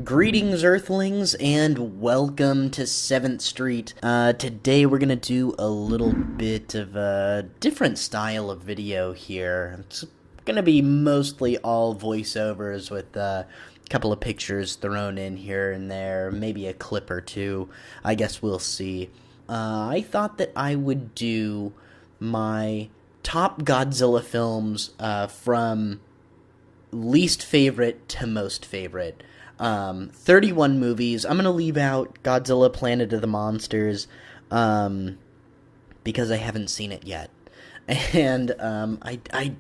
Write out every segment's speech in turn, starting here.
Greetings, Earthlings, and welcome to 7th Street. Today we're gonna do a little bit of a different style of video here. It's gonna be mostly all voiceovers with a couple of pictures thrown in here and there, maybe a clip or two. I guess we'll see. I thought that I would do my top Godzilla films from least favorite to most favorite. 31 movies. I'm gonna leave out Godzilla Planet of the Monsters, because I haven't seen it yet. And, I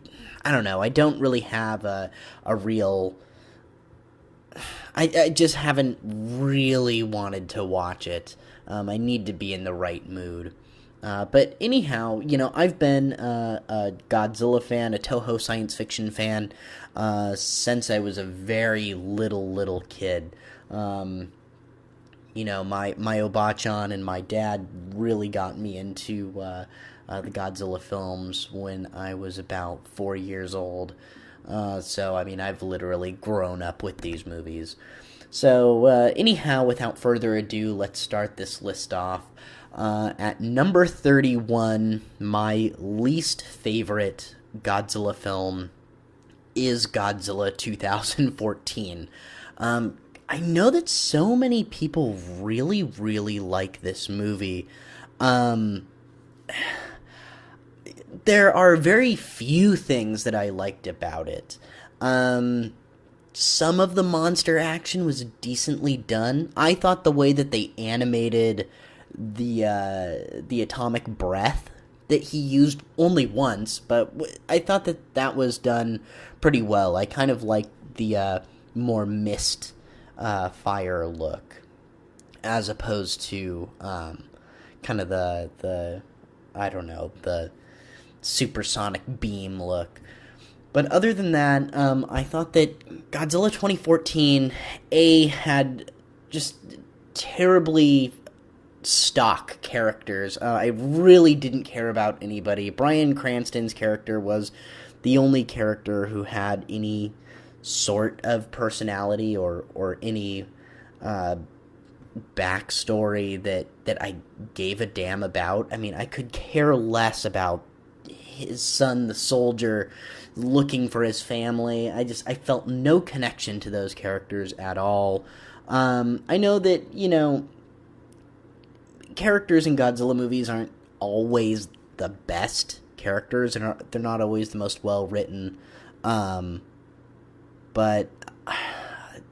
don't know, I don't really have a real... I just haven't really wanted to watch it. I need to be in the right mood. But anyhow, you know, I've been a Godzilla fan, a Toho science fiction fan, since I was a very little kid. You know, my Obachan and my dad really got me into the Godzilla films when I was about 4 years old. So, I mean, I've literally grown up with these movies. So, anyhow, without further ado, let's start this list off. At number 31, my least favorite Godzilla film is Godzilla 2014. I know that so many people really like this movie. There are very few things that I liked about it. Some of the monster action was decently done. I thought the way that they animated the atomic breath that he used only once, but I thought that was done pretty well. I kind of liked the more mist fire look, as opposed to kind of the I don't know, the supersonic beam look. But other than that, I thought that Godzilla 2014 had just terribly stock characters. I really didn't care about anybody. Bryan Cranston's character was the only character who had any sort of personality or any backstory that I gave a damn about. I mean, I could care less about his son, the soldier, looking for his family. I felt no connection to those characters at all. I know that, you know, characters in Godzilla movies aren't always the best characters, and they're not always the most well-written, but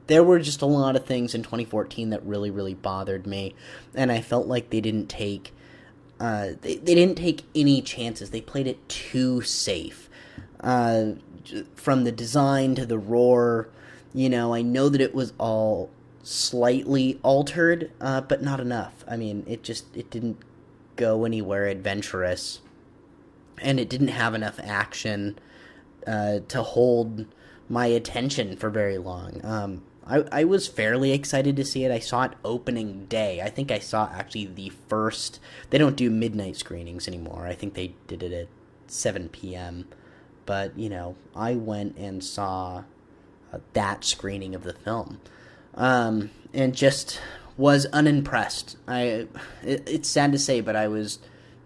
there were just a lot of things in 2014 that really bothered me, and I felt like they didn't take they didn't take any chances. They played it too safe. From the design to the roar, you know, I know that it was all slightly altered, but not enough. I mean, it didn't go anywhere adventurous, and it didn't have enough action to hold my attention for very long. I was fairly excited to see it. I saw it opening day. I think I saw actually the first... They don't do midnight screenings anymore. I think they did it at 7 p.m. But, you know, I went and saw that screening of the film. And just was unimpressed. It's sad to say, but I was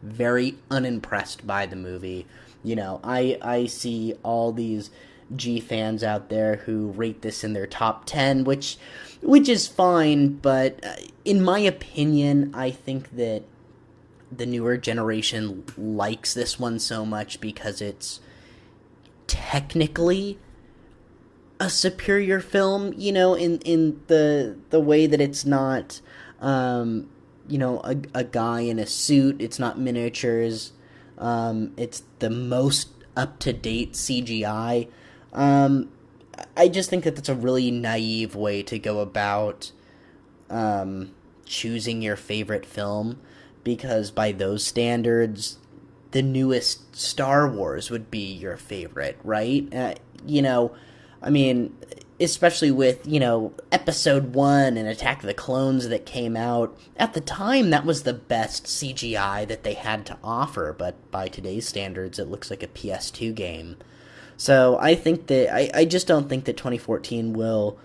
very unimpressed by the movie. You know, I see all these G fans out there who rate this in their top 10, which is fine, but in my opinion, I think that the newer generation likes this one so much because it's technically a superior film, you know, in the way that it's not, you know, a guy in a suit. It's not miniatures. It's the most up-to-date CGI. I just think that that's a really naive way to go about choosing your favorite film, because by those standards, the newest Star Wars would be your favorite, right? You know, I mean, especially with, you know, Episode 1 and Attack of the Clones that came out. At the time, that was the best CGI that they had to offer, but by today's standards, it looks like a PS2 game. So I think that, I just don't think that 2014 will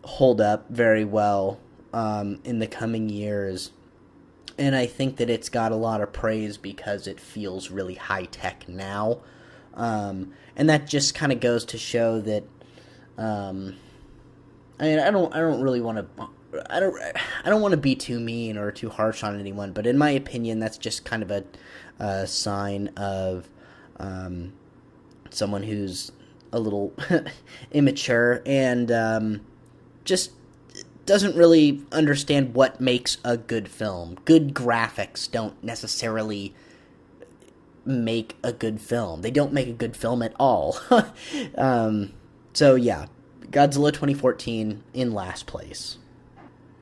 hold up very well in the coming years. And I think that it's got a lot of praise because it feels really high-tech now. And that just kind of goes to show that, I mean, I don't really want to, I don't want to be too mean or too harsh on anyone, but in my opinion, that's just kind of a sign of, someone who's a little immature and, just doesn't really understand what makes a good film. Good graphics don't necessarily make a good film. They don't make a good film at all. So yeah, Godzilla 2014 in last place.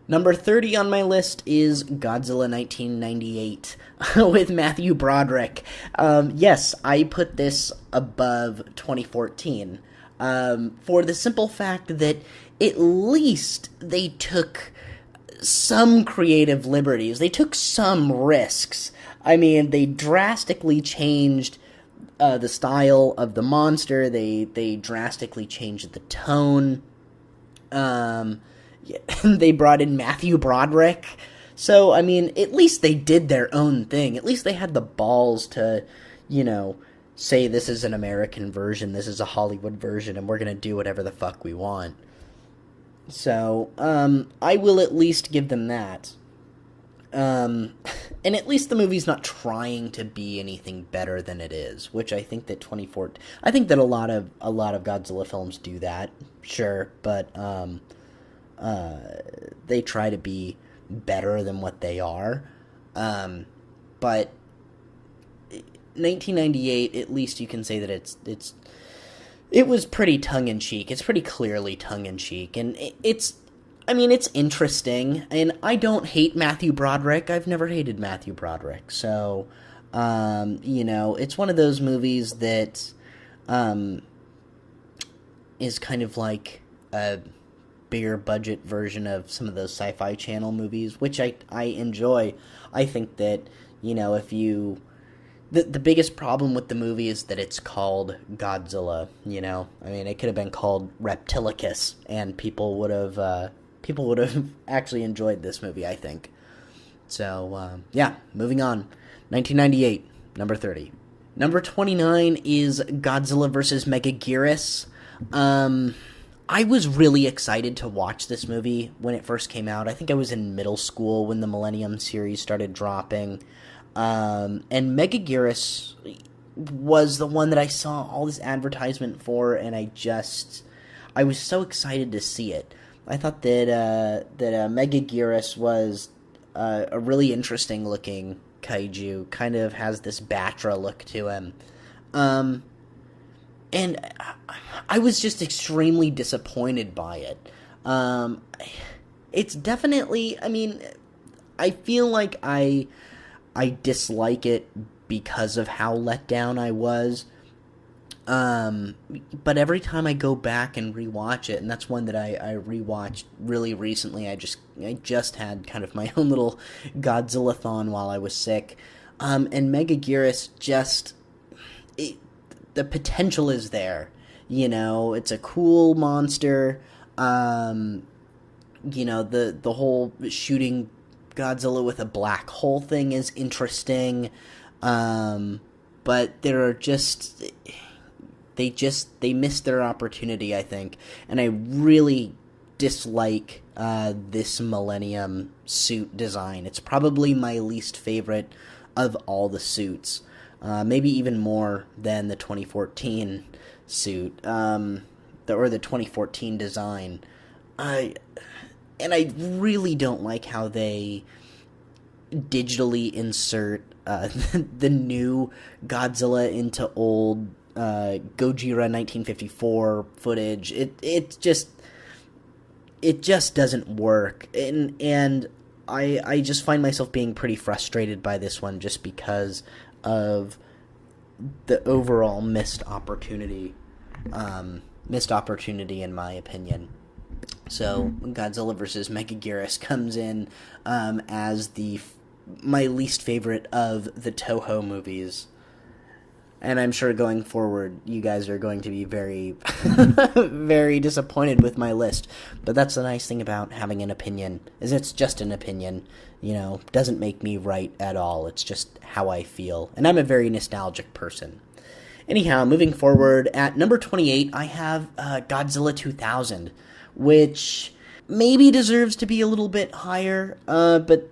Number 30 on my list is Godzilla 1998 with Matthew Broderick. Yes, I put this above 2014 for the simple fact that at least they took some creative liberties. They took some risks. I mean, they drastically changed the style of the monster. They drastically changed the tone. They brought in Matthew Broderick. So, I mean, at least they did their own thing. At least they had the balls to, say this is an American version, this is a Hollywood version, and we're going to do whatever the fuck we want. So, I will at least give them that. And at least the movie's not trying to be anything better than it is, which I think that I think that a lot of Godzilla films do that, sure, but, they try to be better than what they are. But 1998, at least you can say that it was pretty tongue-in-cheek. It's pretty clearly tongue-in-cheek, and it's interesting, and I don't hate Matthew Broderick. I've never hated Matthew Broderick, so, it's one of those movies that, is kind of like a bigger budget version of some of those Sci-Fi Channel movies, which I enjoy. I think that, if you... The biggest problem with the movie is that it's called Godzilla, I mean, it could have been called Reptilicus, and people would have actually enjoyed this movie, I think. So, yeah, moving on. 1998, number 30. Number 29 is Godzilla vs. Megaguirus. I was really excited to watch this movie when it first came out. I think I was in middle school when the Millennium series started dropping. And Megaguirus was the one that I saw all this advertisement for, and I was so excited to see it. I thought that Megaguirus was a really interesting looking kaiju, kind of has this Batra look to him. And I was just extremely disappointed by it. It's definitely, I feel like I dislike it because of how let down I was. But every time I go back and rewatch it, and that's one that I rewatched really recently. I just had kind of my own little Godzilla-thon while I was sick. And Megaguirus the potential is there. It's a cool monster. The whole shooting Godzilla with a black hole thing is interesting, but they missed their opportunity, I think, and I really dislike this Millennium suit design. It's probably my least favorite of all the suits, maybe even more than the 2014 suit, or the 2014 design. And I really don't like how they digitally insert the new Godzilla into old Gojira 1954 footage. It just doesn't work, and I just find myself being pretty frustrated by this one just because of the overall missed opportunity in my opinion. So Godzilla vs. Megaguirus comes in as my least favorite of the Toho movies. And I'm sure going forward, you guys are going to be very, very disappointed with my list. But that's the nice thing about having an opinion, is it's just an opinion. Doesn't make me right at all. It's just how I feel. And I'm a very nostalgic person. Anyhow, moving forward, at number 28, I have Godzilla 2000, which maybe deserves to be a little bit higher, but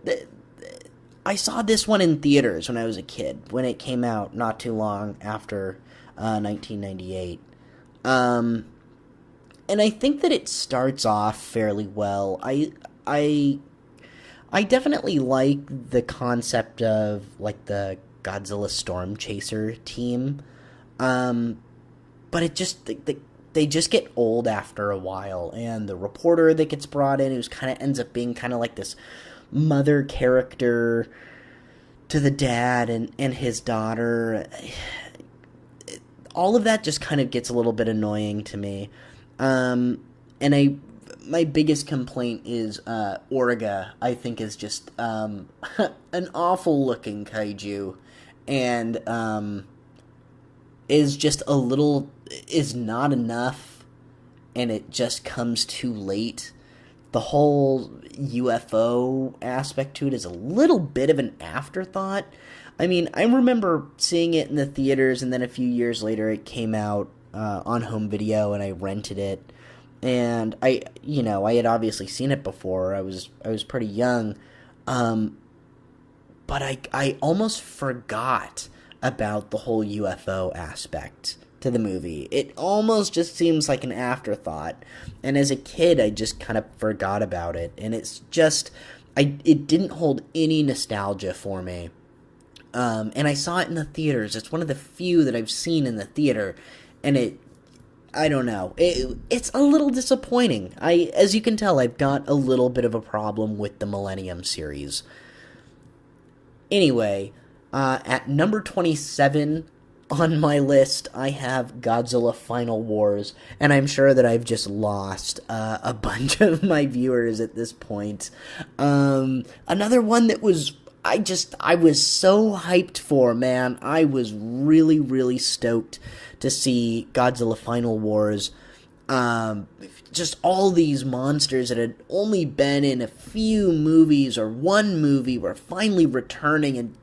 I saw this one in theaters when I was a kid, when it came out not too long after 1998. And I think that it starts off fairly well. I definitely like the concept of, like, the Godzilla Storm Chaser team, but it just, they just get old after a while, and the reporter that gets brought in, who's kind of ends up being kind of like this mother character to the dad and his daughter, all of that just kind of gets a little bit annoying to me. And my biggest complaint is Orga, I think, is just an awful looking kaiju, and is not enough, and it just comes too late. The whole UFO aspect to it is a little bit of an afterthought. I mean, I remember seeing it in the theaters, and then a few years later it came out on home video, and I rented it. And I had obviously seen it before. I was pretty young, but I almost forgot about the whole UFO aspect to the movie. It almost just seems like an afterthought, and as a kid I just kind of forgot about it, and it's just it didn't hold any nostalgia for me. And I saw it in the theaters. It's one of the few that I've seen in the theater, and I don't know. It's a little disappointing. As you can tell, I've got a little bit of a problem with the Millennium series. Anyway, at number 27 on my list, I have Godzilla Final Wars, and I'm sure that I've just lost a bunch of my viewers at this point. Another one that I was so hyped for, man. I was really, really stoked to see Godzilla Final Wars. Just all these monsters that had only been in a few movies or one movie were finally returning, and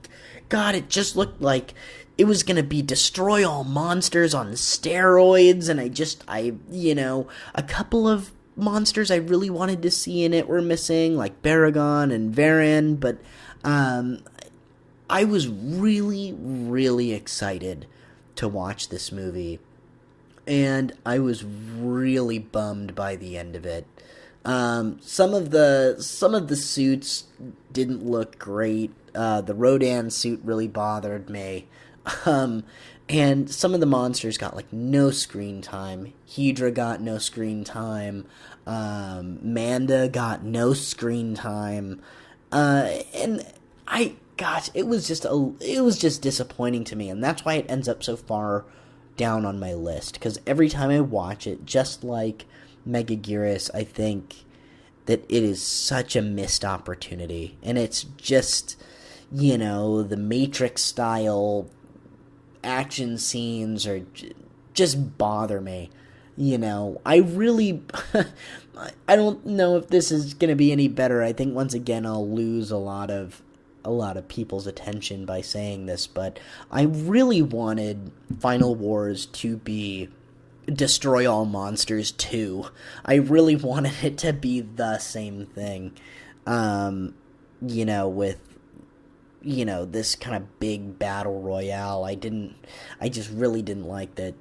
God, it just looked like it was gonna be Destroy All Monsters on steroids, and a couple of monsters I really wanted to see in it were missing, like Baragon and Varan, but I was really, really excited to watch this movie, and I was really bummed by the end of it. Some of the suits didn't look great. The Rodan suit really bothered me. And some of the monsters got, like, no screen time. Hydra got no screen time. Manda got no screen time. And it was just disappointing to me, and that's why it ends up so far down on my list, because every time I watch it, just like Megaguirus, I think that it is such a missed opportunity, and it's just, the Matrix style action scenes just bother me. I really I don't know if this is going to be any better. I think once again I'll lose a lot of people's attention by saying this, but I really wanted Final Wars to be Destroy All Monsters 2. I really wanted it to be the same thing, with this kind of big battle royale. I just really didn't like that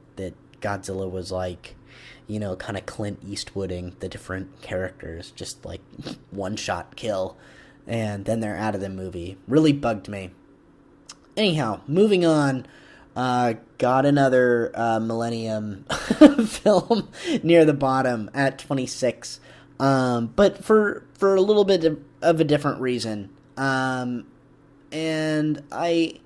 Godzilla was like, kind of Clint Eastwooding the different characters, just like one-shot kill, and then they're out of the movie. Really bugged me. Anyhow, moving on, got another Millennium film near the bottom at 26, but for a little bit of a different reason. And I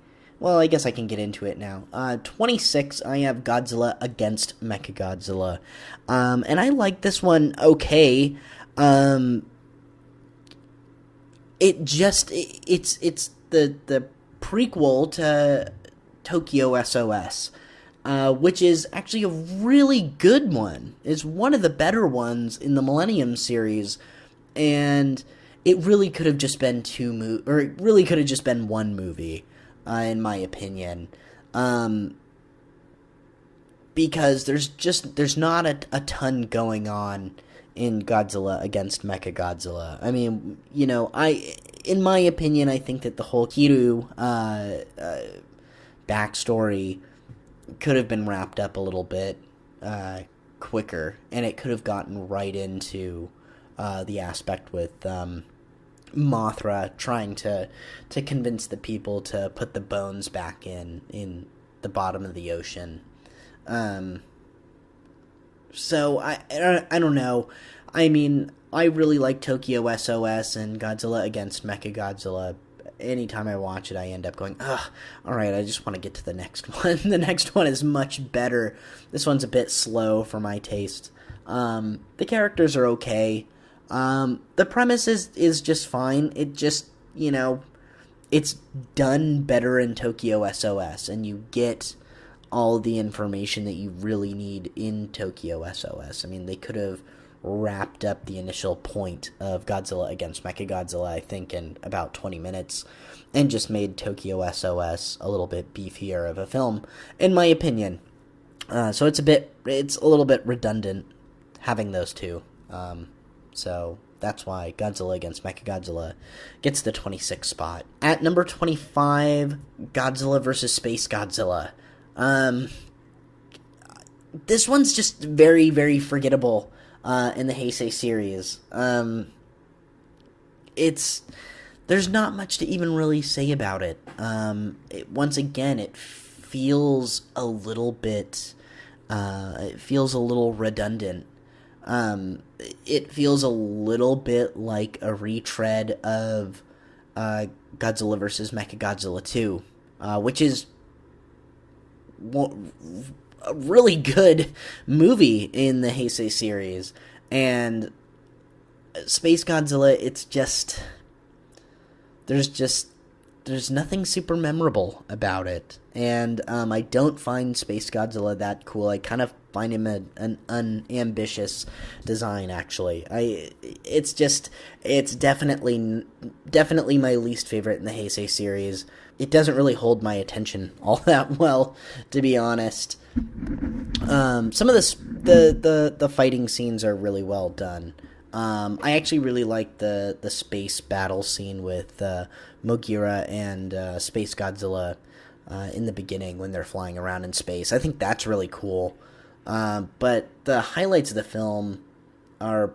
guess I can get into it now. 26, I have Godzilla against Mechagodzilla. And I like this one okay. It's the prequel Tokyo SOS, which is actually a really good one. It's one of the better ones in the Millennium series, and it really could have just been it really could have just been one movie, in my opinion. Because there's not a ton going on in Godzilla against Mechagodzilla. I mean, in my opinion, I think that the whole Kiru backstory could have been wrapped up a little bit quicker, and it could have gotten right into the aspect with Mothra trying to convince the people to put the bones back in the bottom of the ocean. So I don't know. I mean, I really like Tokyo SOS and Godzilla against Mechagodzilla. Anytime I watch it, I end up going, ugh, alright, I just want to get to the next one. The next one is much better. This one's a bit slow for my taste. The characters are okay. The premise is just fine. It just, it's done better in Tokyo SOS, and you get all the information that you really need in Tokyo SOS. I mean, they could have wrapped up the initial point of Godzilla against Mechagodzilla, I think, in about 20 minutes, and just made Tokyo SOS a little bit beefier of a film, in my opinion. So it's a little bit redundant having those two. So that's why Godzilla against Mechagodzilla gets the 26th spot. At number 25, Godzilla vs. Space Godzilla. This one's just very, very forgettable in the Heisei series. There's not much to even really say about it. Once again, it feels a little bit, redundant. It feels a little bit like a retread of Godzilla vs. Mechagodzilla 2, which is a really good movie in the Heisei series. And Space Godzilla, there's nothing super memorable about it. And I don't find Space Godzilla that cool. I kind of find him an unambitious design, actually. It's definitely my least favorite in the Heisei series. It doesn't really hold my attention all that well, to be honest. Some of the fighting scenes are really well done. I actually really like the space battle scene with Mogira and Space Godzilla in the beginning when they're flying around in space. I think that's really cool. But the highlights of the film are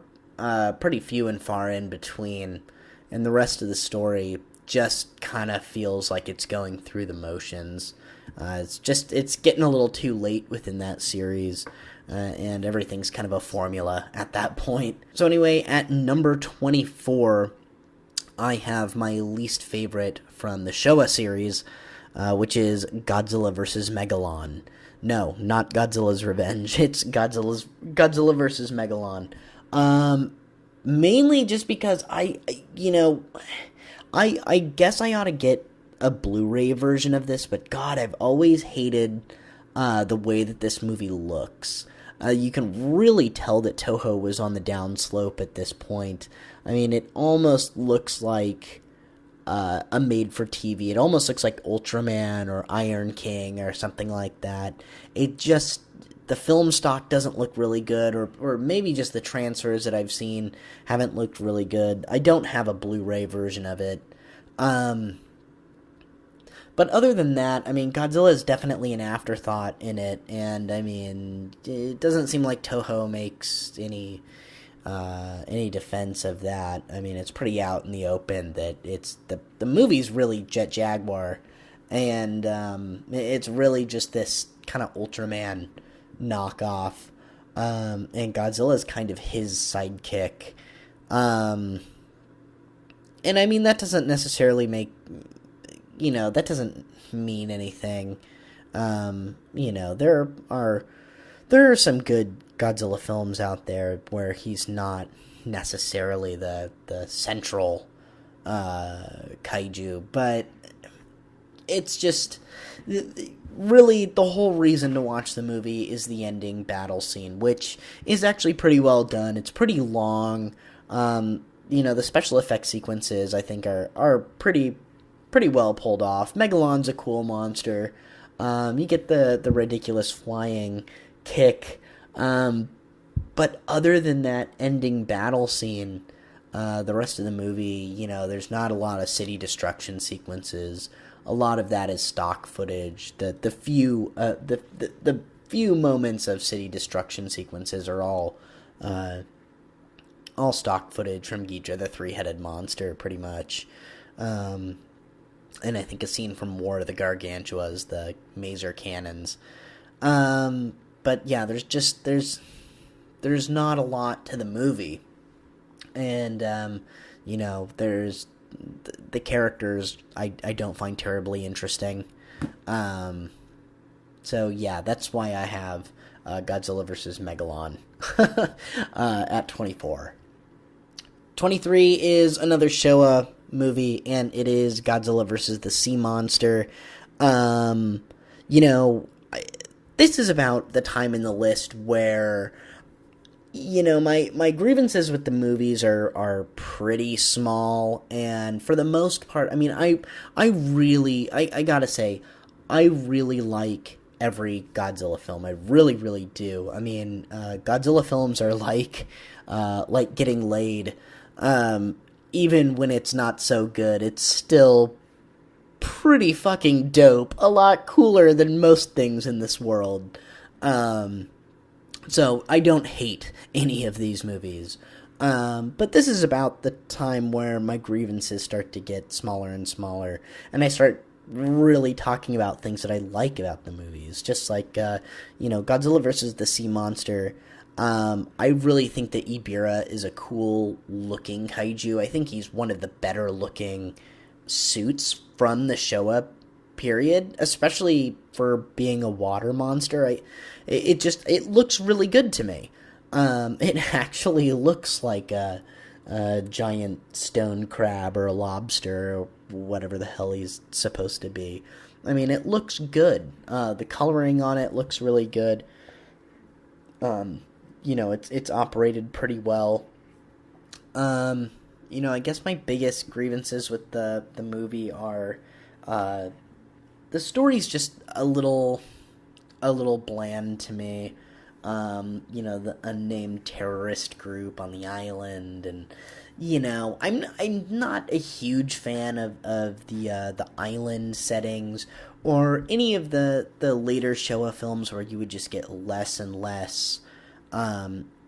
pretty few and far in between, and the rest of the story just kind of feels like it's going through the motions. It's getting a little too late within that series, and everything's kind of a formula at that point. So anyway, at number 24, I have my least favorite from the Showa series, which is Godzilla vs. Megalon. No, not Godzilla's Revenge. It's Godzilla vs. Megalon. Mainly just because I guess I ought to get a Blu-ray version of this, but God, I've always hated the way that this movie looks. You can really tell that Toho was on the downslope at this point. I mean, it almost looks like a made-for-TV. It almost looks like Ultraman or Iron King or something like that. The film stock doesn't look really good, or maybe just the transfers that I've seen haven't looked really good. I don't have a Blu-ray version of it. But other than that, I mean, Godzilla is definitely an afterthought in it, and I mean, it doesn't seem like Toho makes any defense of that. I mean, it's pretty out in the open that it's the movie's really Jet Jaguar, and it's really just this kind of Ultraman knockoff, and Godzilla's kind of his sidekick. And I mean, that doesn't necessarily make, that doesn't mean anything. There are some good Godzilla films out there where he's not necessarily the central kaiju, but it's just really the whole reason to watch the movie is the ending battle scene, which is actually pretty well done. It's pretty long. The special effects sequences I think are pretty well pulled off. Megalon's a cool monster. You get the ridiculous flying kick. But other than that ending battle scene, the rest of the movie, there's not a lot of city destruction sequences. A lot of that is stock footage. The few moments of city destruction sequences are all stock footage from Ghidra, the three-headed monster, pretty much. And I think a scene from War of the Gargantuas, the maser cannons. But yeah, there's not a lot to the movie. And, there's the characters I don't find terribly interesting. So yeah, that's why I have Godzilla vs. Megalon at 24. 23 is another Showa movie, and it is Godzilla vs. the Sea Monster. This is about the time in the list where, my grievances with the movies are pretty small, and for the most part, I mean, I gotta say, I really like every Godzilla film. I really, really do. I mean, Godzilla films are like getting laid. Even when it's not so good, it's still pretty fucking dope. A lot cooler than most things in this world. So I don't hate any of these movies. But this is about the time where my grievances start to get smaller and smaller, and I start really talking about things that I like about the movies. Just like, Godzilla vs. the Sea Monster. I really think that Ibira is a cool-looking kaiju. I think he's one of the better-looking suits from the Showa period, especially for being a water monster. It looks really good to me. It actually looks like a giant stone crab or a lobster or whatever the hell he's supposed to be. I mean, it looks good. The coloring on it looks really good. It's operated pretty well. I guess my biggest grievances with the movie are, the story's just a little bland to me. The unnamed terrorist group on the island, and I'm not a huge fan of the island settings or any of the later Showa films where you would just get less and less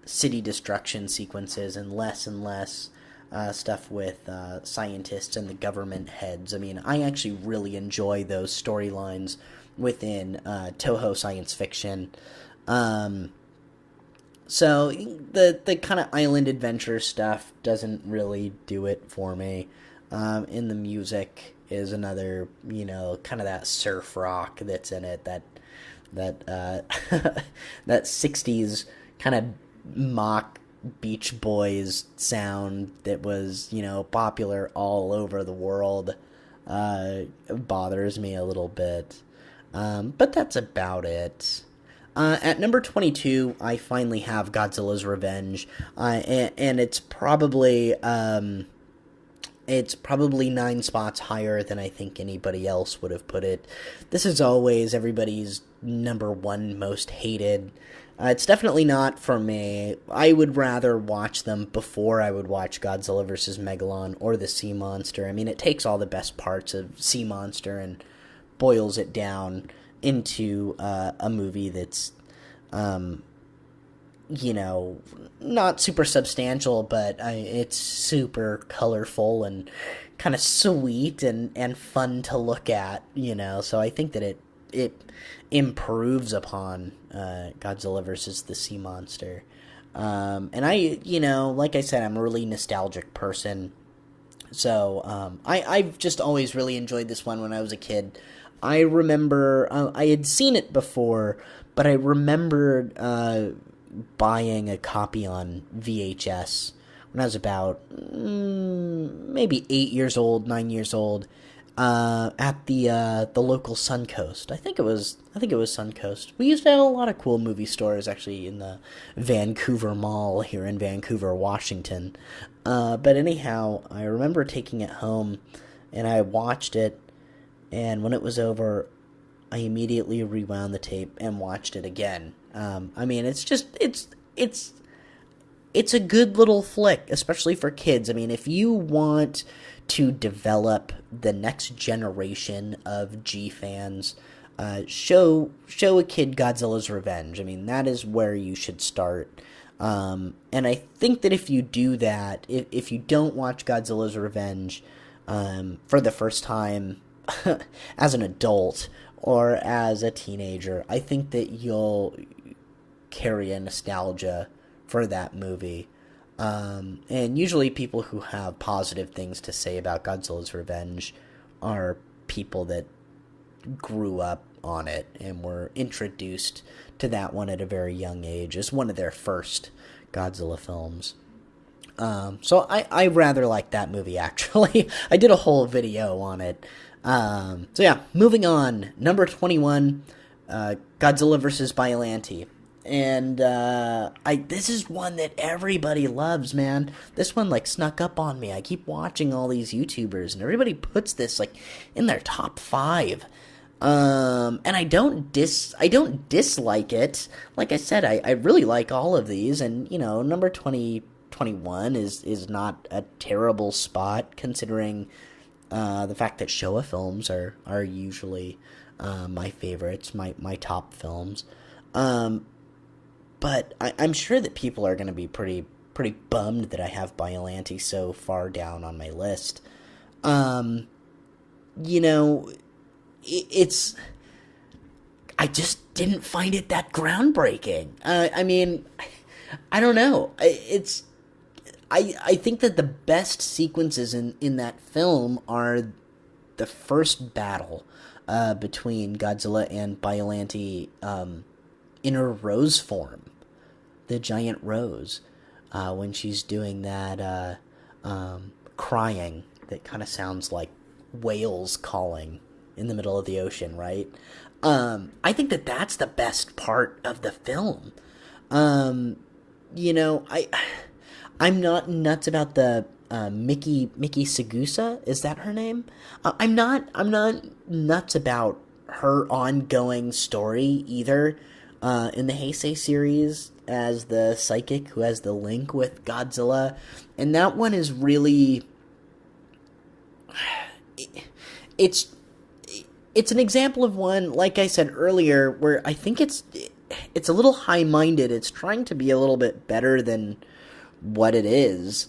city destruction sequences and less stuff with scientists and the government heads. I mean, I actually really enjoy those storylines within Toho science fiction. So the kind of island adventure stuff doesn't really do it for me. And the music is another, kind of that surf rock that's in it, that that 60s kind of mock Beach Boys sound that was, popular all over the world. Bothers me a little bit. But that's about it. At number 22, I finally have Godzilla's Revenge, and it's probably 9 spots higher than I think anybody else would have put it. This is always everybody's number one most hated. It's definitely not for me. I would rather watch them before I would watch Godzilla vs. Megalon or the Sea Monster. I mean, it takes all the best parts of Sea Monster and boils it down into a movie that's, not super substantial, but it's super colorful and kind of sweet and fun to look at, so I think that it improves upon Godzilla versus the Sea Monster. And I, like I said, I'm a really nostalgic person, so I've just always really enjoyed this one when I was a kid. I remember, I had seen it before, but I remembered buying a copy on VHS when I was about maybe 9 years old. at the local Suncoast. I think it was Suncoast. We used to have a lot of cool movie stores actually in the Vancouver Mall here in Vancouver, Washington. But anyhow, I remember taking it home, and I watched it, and when it was over, I immediately rewound the tape and watched it again. I mean, it's a good little flick, especially for kids. I mean, if you want to develop the next generation of G fans, show a kid Godzilla's Revenge. I mean, that is where you should start. And I think that if you do that, if you don't watch Godzilla's Revenge for the first time as an adult or as a teenager, I think that you'll carry a nostalgia for that movie. And usually people who have positive things to say about Godzilla's Revenge are people that grew up on it and were introduced to that one at a very young age as one of their first Godzilla films. So I rather like that movie, actually. I did a whole video on it. So yeah, moving on. Number 21, Godzilla vs. Biollante. And this is one that everybody loves, man. This one like snuck up on me. I keep watching all these YouTubers, and everybody puts this like in their top 5. And I don't dislike it. Like I said, I really like all of these, and you know, number 21 is not a terrible spot considering the fact that Showa films are usually my favorites, my top films. But I'm sure that people are going to be pretty bummed that I have Biollante so far down on my list. You know, it's... I just didn't find it that groundbreaking. I mean, I don't know. I think that the best sequences in that film are the first battle between Godzilla and Biollante in her rose form. The giant rose, when she's doing that crying that kind of sounds like whales calling in the middle of the ocean, right? I think that that's the best part of the film. You know, I'm not nuts about the Miki Sagusa. Is that her name? I'm not nuts about her ongoing story either. In the Heisei series as the psychic who has the link with Godzilla, and that one is really it's an example of one, like I said earlier, where I think it's a little high-minded. It's trying to be a little bit better than what it is.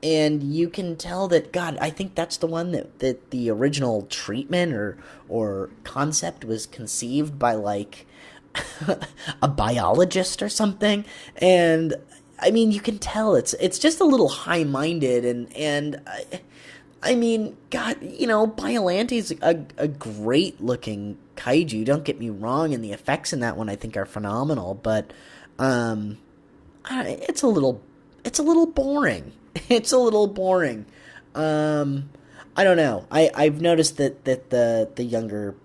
And you can tell that, God, I think that's the one that the original treatment or concept was conceived by, like, a biologist or something. And, I mean, you can tell it's just a little high-minded. And I mean, God, you know, Biollante's a great-looking kaiju. Don't get me wrong, and the effects in that one I think are phenomenal. But it's a little boring. It's a little boring. I don't know. I've noticed that the younger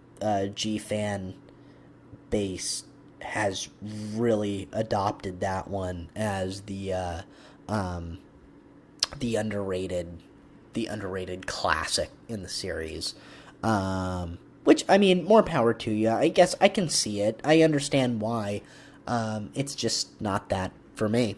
G fan base has really adopted that one as the underrated classic in the series. Which, I mean, more power to you. I guess I can see it. I understand why. It's just not that for me.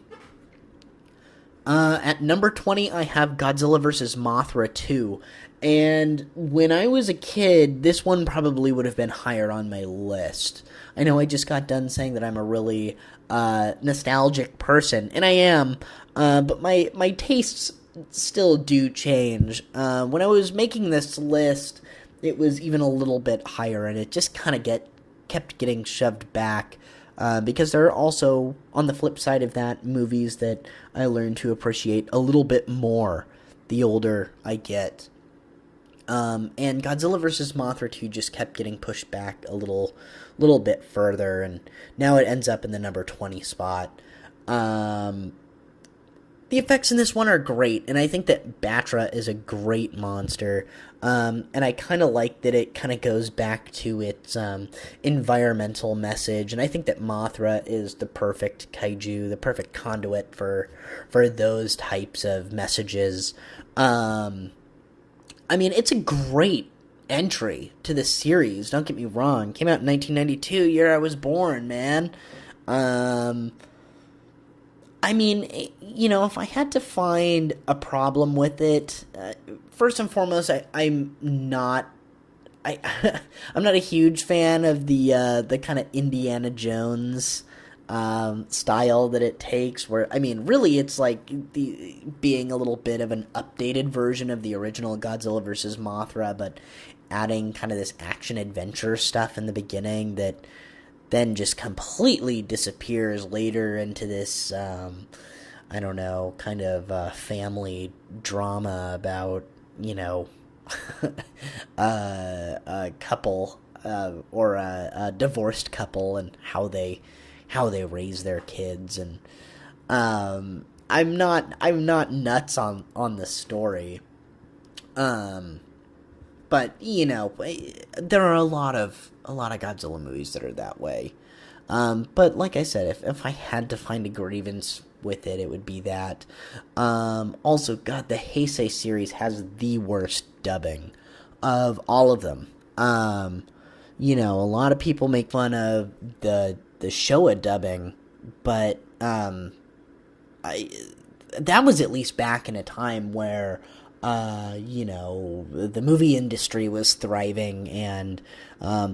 At number 20, I have Godzilla vs. Mothra 2. And when I was a kid, this one probably would have been higher on my list. I know I just got done saying that I'm a really nostalgic person, and I am, but my tastes still do change. When I was making this list, it was even a little bit higher, and it just kind of kept getting shoved back. Because there are also, on the flip side of that, movies that I learn to appreciate a little bit more the older I get. And Godzilla vs. Mothra 2 just kept getting pushed back a little bit further, and now it ends up in the number 20 spot. Yeah, the effects in this one are great, and I think that Batra is a great monster. And I kind of like that it kind of goes back to its environmental message, and I think that Mothra is the perfect kaiju, the perfect conduit for those types of messages. I mean, it's a great entry to the series, don't get me wrong. Came out in 1992, year I was born, man. I mean, you know, if I had to find a problem with it, first and foremost, I'm not I'm not a huge fan of the kind of Indiana Jones style that it takes. Where, I mean, really, it's like being a little bit of an updated version of the original Godzilla vs. Mothra, but adding kind of this action adventure stuff in the beginning that then just completely disappears later into this, I don't know, kind of family drama about, you know, a couple or a divorced couple and how they raise their kids. And I'm not nuts on the story. But, you know, there are a lot of Godzilla movies that are that way. But like I said, if I had to find a grievance with it, it would be that. Also, God, the Heisei series has the worst dubbing of all of them. You know, a lot of people make fun of the Showa dubbing, but that was at least back in a time where you know, the movie industry was thriving, and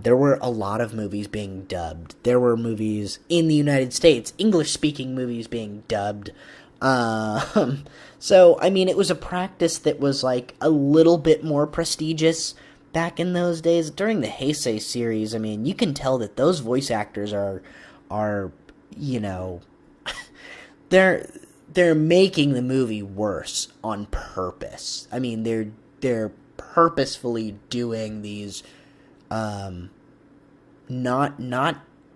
there were a lot of movies being dubbed. There were movies in the United States, English-speaking movies being dubbed. So, I mean, it was a practice that was, like, a little bit more prestigious back in those days. During the Heisei series, I mean, you can tell that those voice actors are you know, they're making the movie worse on purpose. I mean, they're purposefully doing these not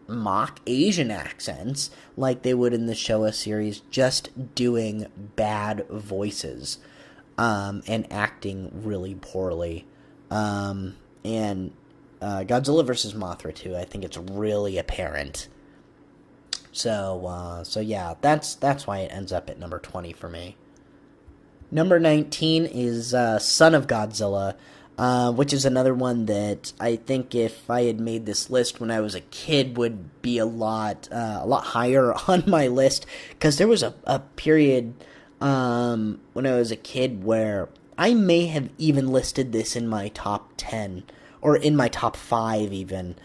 mock Asian accents like they would in the Showa series, just doing bad voices and acting really poorly. And Godzilla vs. Mothra 2, I think it's really apparent. So yeah, that's why it ends up at number 20 for me. Number 19 is Son of Godzilla, which is another one that I think if I had made this list when I was a kid would be a lot higher on my list, because there was a period when I was a kid where I may have even listed this in my top 10 or in my top 5 even.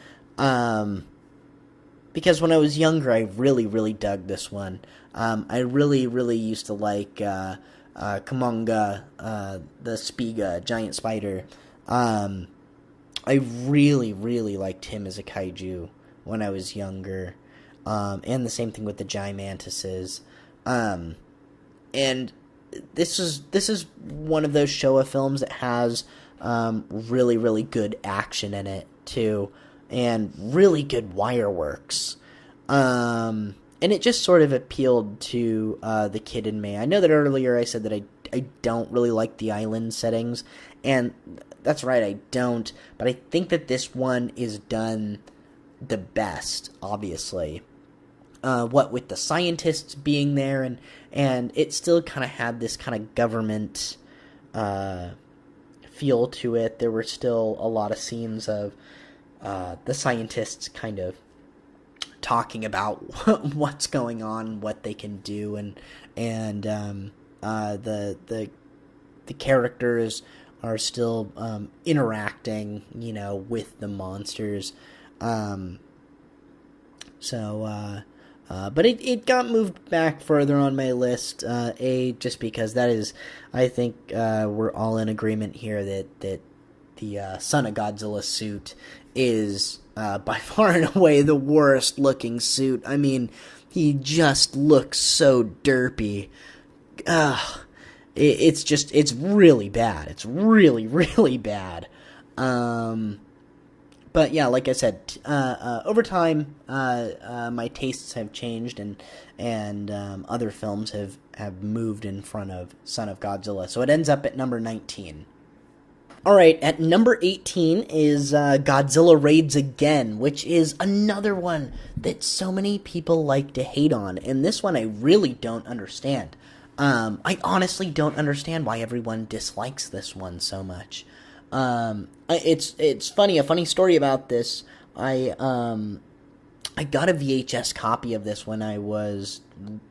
Because when I was younger, I really, really dug this one. I really, really used to like Kumonga, the Spiga, giant spider. I really, really liked him as a kaiju when I was younger. And the same thing with the Gigantises. And this is one of those Showa films that has really, really good action in it, too. And really good wire works. And it just sort of appealed to the kid in me. I know that earlier I said that I don't really like the island settings, and that's right, I don't. But I think that this one is done the best, obviously. What with the scientists being there, and it still kind of had this kind of government feel to it. There were still a lot of scenes of the scientists kind of talking about what's going on, what they can do, and the characters are still interacting, you know, with the monsters. But it got moved back further on my list, just because that is, I think we're all in agreement here that the Son of Godzilla suit is by far and away the worst looking suit. I mean, he just looks so derpy. It's really bad. It's really, really bad. But yeah, like I said, over time, my tastes have changed, and other films have have moved in front of Son of Godzilla. So it ends up at number 19. Alright, at number 18 is Godzilla Raids Again, which is another one that so many people like to hate on. And this one I really don't understand. I honestly don't understand why everyone dislikes this one so much. It's funny, a funny story about this. I got a VHS copy of this when I was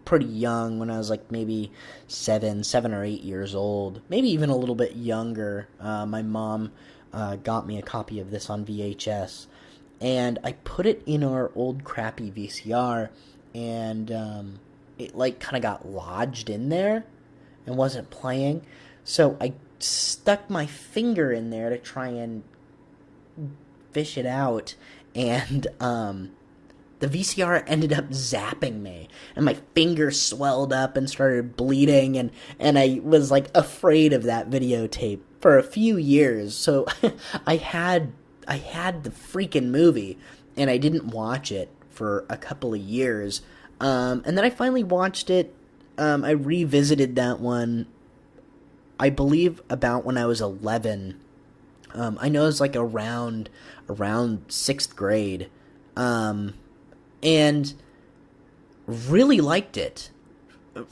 pretty young, when I was like maybe 7 or 8 years old, maybe even a little bit younger. My mom got me a copy of this on VHS, and I put it in our old crappy VCR, and it like kind of got lodged in there and wasn't playing, so I stuck my finger in there to try and fish it out, and the VCR ended up zapping me, and my finger swelled up and started bleeding, and I was, like, afraid of that videotape for a few years. So I had the freaking movie, and I didn't watch it for a couple of years. And then I finally watched it. I revisited that one, I believe, about when I was 11. I know it was, like, around 6th grade. And really liked it,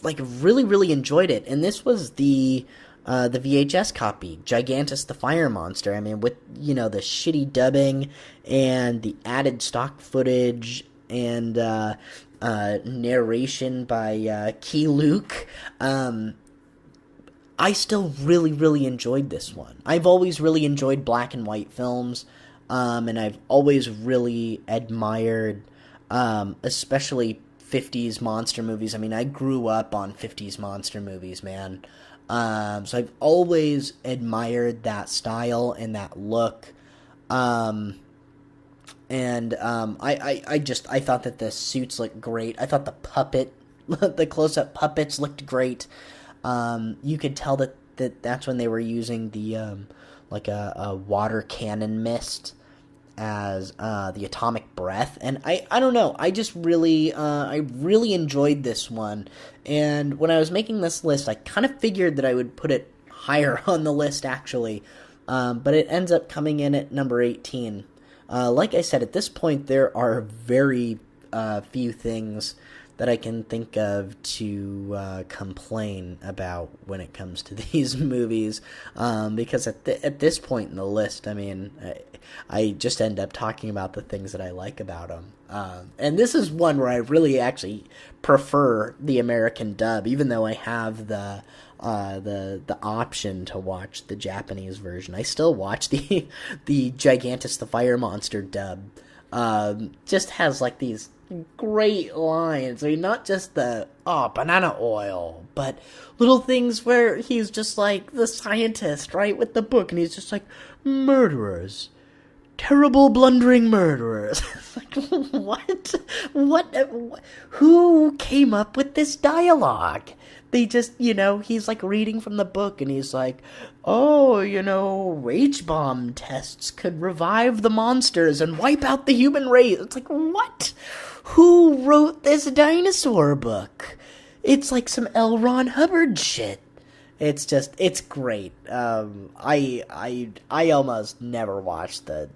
like really enjoyed it. And this was the VHS copy, Gigantis the Fire Monster. I mean, with, you know, the shitty dubbing and the added stock footage and narration by Key Luke. I still really enjoyed this one. I've always really enjoyed black and white films, and I've always really admired especially 50s monster movies. I mean, I grew up on 50s monster movies, man. So I've always admired that style and that look. I thought that the suits looked great. I thought the close-up puppets looked great. You could tell that's when they were using the, like a water cannon mist as the atomic breath, and I don't know, I just really I really enjoyed this one. And when I was making this list, I kind of figured that I would put it higher on the list, actually, but it ends up coming in at number 18. Like I said, at this point there are very few things that I can think of to complain about when it comes to these movies, because at this point in the list, I mean, I just end up talking about the things that I like about them. And this is one where I really actually prefer the American dub, even though I have the option to watch the Japanese version. I still watch the Gigantis the Fire Monster dub. Just has like these great lines. I mean, not just the banana oil, but little things where he's just like the scientist, right, with the book, and he's just like, murderers, terrible blundering murderers. Like, what who came up with this dialogue? They just, you know, he's like reading from the book, and he's like, oh, you know, H-bomb tests could revive the monsters and wipe out the human race. It's like, what? Who wrote this dinosaur book? It's like some L. Ron Hubbard shit. It's just, it's great. I almost never watched the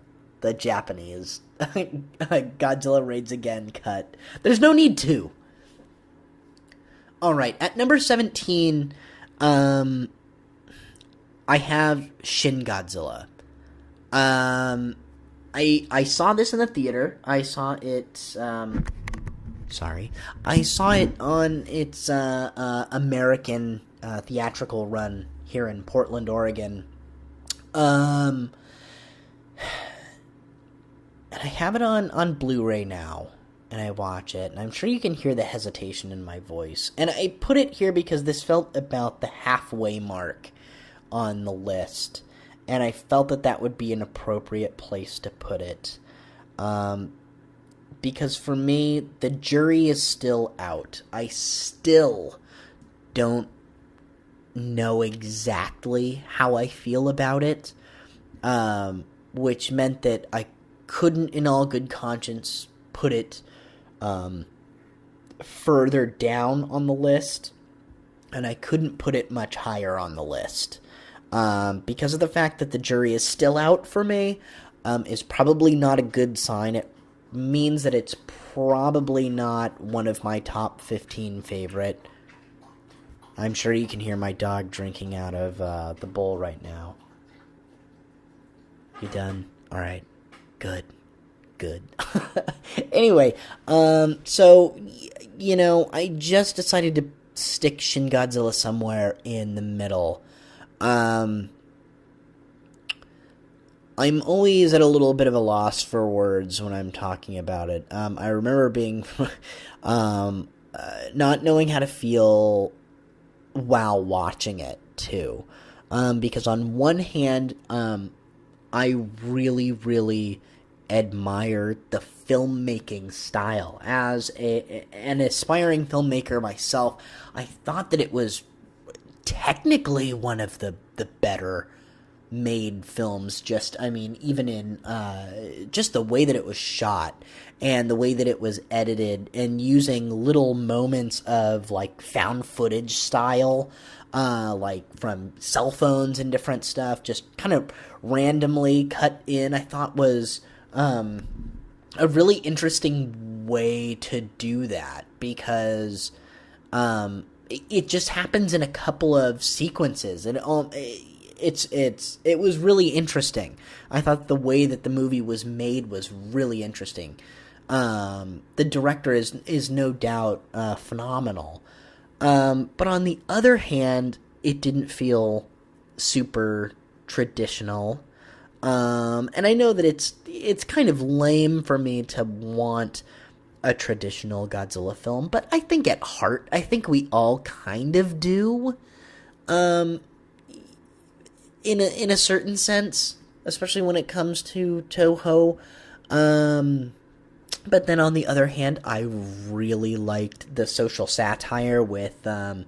Japanese Godzilla Raids Again cut. There's no need to. Alright, at number 17, I have Shin Godzilla. I saw this in the theater. I saw it, I saw it on its, American, theatrical run here in Portland, Oregon. And I have it on Blu-ray now, and I watch it, and I'm sure you can hear the hesitation in my voice. And I put it here because this felt about the halfway mark on the list, and I felt that would be an appropriate place to put it. Because for me, the jury is still out. I still don't know exactly how I feel about it, which meant that I couldn't, in all good conscience, put it further down on the list. and I couldn't put it much higher on the list. Because of the fact that the jury is still out for me, is probably not a good sign. It means that it's probably not one of my top 15 favorite. I'm sure you can hear my dog drinking out of the bowl right now. You done? Alright. Good. Anyway, so, I just decided to stick Shin Godzilla somewhere in the middle. I'm always at a little bit of a loss for words when I'm talking about it. I remember being, not knowing how to feel while watching it, too. Because on one hand, I really, really admired the filmmaking style. As an aspiring filmmaker myself, I thought that it was technically one of the better made films. Even in just the way that it was shot and the way that it was edited, and using little moments of like found footage style, like from cell phones and different stuff, just kind of randomly cut in, I thought was a really interesting way to do that, because it just happens in a couple of sequences, and it was really interesting. I thought the way that the movie was made was really interesting. The director is no doubt phenomenal, but on the other hand, it didn't feel super traditional. And I know that it's kind of lame for me to want a traditional Godzilla film, but I think at heart, I think we all kind of do, in a certain sense, especially when it comes to Toho. But then on the other hand, I really liked the social satire with, kind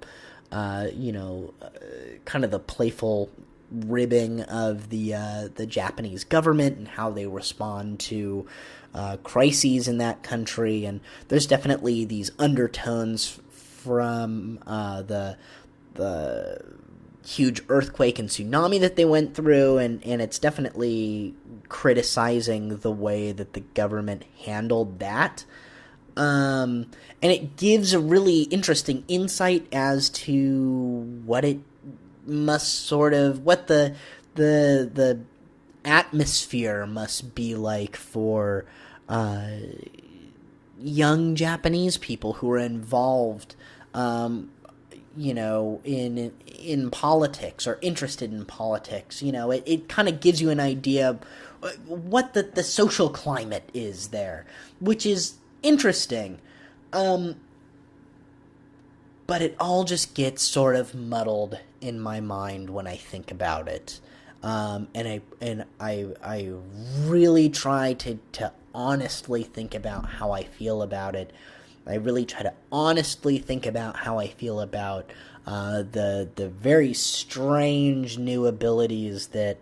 of the playful ribbing of the Japanese government and how they respond to crises in that country. And there's definitely these undertones from the huge earthquake and tsunami that they went through, and it's definitely criticizing the way that the government handled that. And it gives a really interesting insight as to what it must what the atmosphere must be like for young Japanese people who are involved, in politics or interested in politics. It kind of gives you an idea of what the social climate is there, which is interesting. But it all just gets sort of muddled in my mind when I think about it. And I really try to honestly think about how I feel about it. I really try to honestly think about how I feel about the very strange new abilities that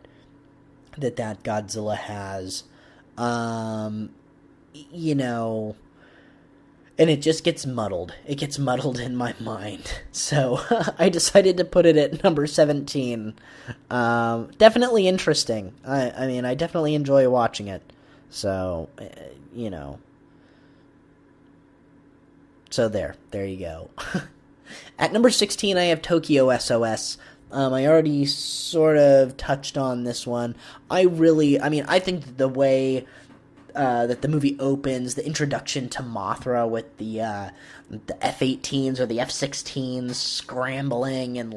Godzilla has. And it just gets muddled. It gets muddled in my mind. So I decided to put it at number 17. Definitely interesting. I definitely enjoy watching it. So, So there you go. At number 16, I have Tokyo SOS. I already sort of touched on this one. I think the way that the movie opens, the introduction to Mothra with the F-18s or the F-16s scrambling and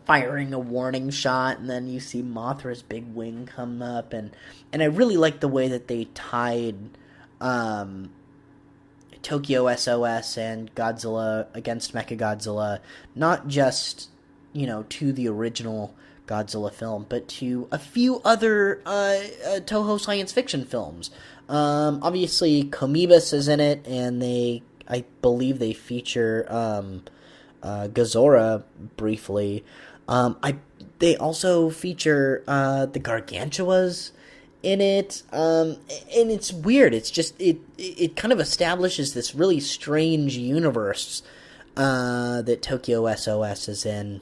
firing a warning shot, and then you see Mothra's big wing come up, and I really like the way that they tied Tokyo SOS and Godzilla against Mechagodzilla, not just to the original Godzilla film, but to a few other Toho science fiction films. Obviously, Komibus is in it, and I believe they feature Gazora briefly. They also feature the Gargantuas in it, and it's weird. It's just it kind of establishes this really strange universe that Tokyo SOS is in.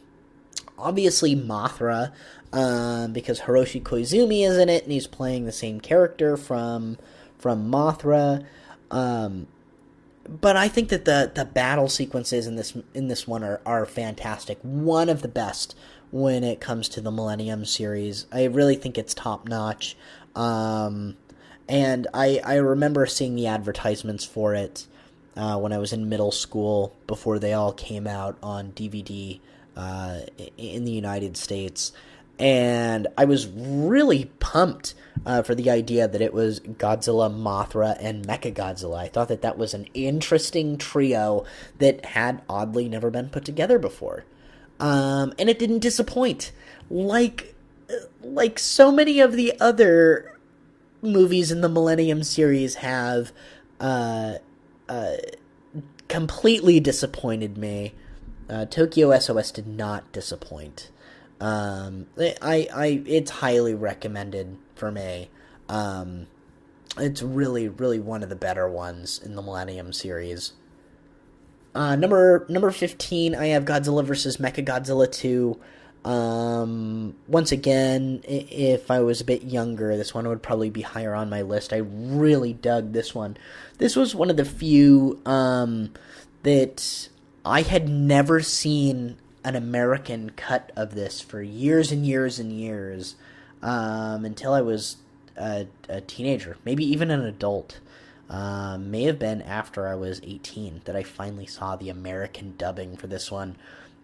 Obviously Mothra, because Hiroshi Koizumi is in it, and he's playing the same character from Mothra. But I think that the battle sequences in this one are fantastic. One of the best when it comes to the Millennium series. I really think it's top notch. And I remember seeing the advertisements for it when I was in middle school, before they all came out on DVD in the United States. And I was really pumped for the idea that it was Godzilla, Mothra, and Mechagodzilla. I thought that was an interesting trio that had oddly never been put together before. And it didn't disappoint. Like so many of the other movies in the Millennium series have completely disappointed me. Tokyo SOS did not disappoint. It's highly recommended for me. It's really, really one of the better ones in the Millennium series. Number 15, I have Godzilla vs. Mechagodzilla 2. Once again, if I was a bit younger, this one would probably be higher on my list. I really dug this one. This was one of the few that I had never seen an American cut of this for years and years and years, until I was a teenager, maybe even an adult. May have been after I was 18 that I finally saw the American dubbing for this one,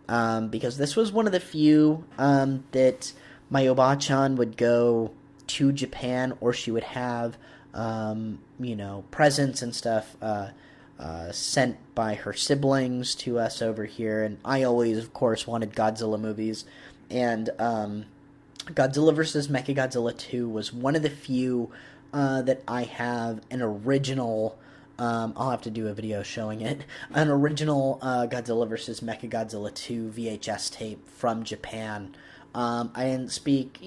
because this was one of the few that my Oba-chan would go to Japan, or she would have presents and stuff sent by her siblings to us over here, and I always, of course, wanted Godzilla movies, and Godzilla vs. Mechagodzilla 2 was one of the few that I have an original, I'll have to do a video showing it, an original Godzilla vs. Mechagodzilla 2 VHS tape from Japan. I didn't speak,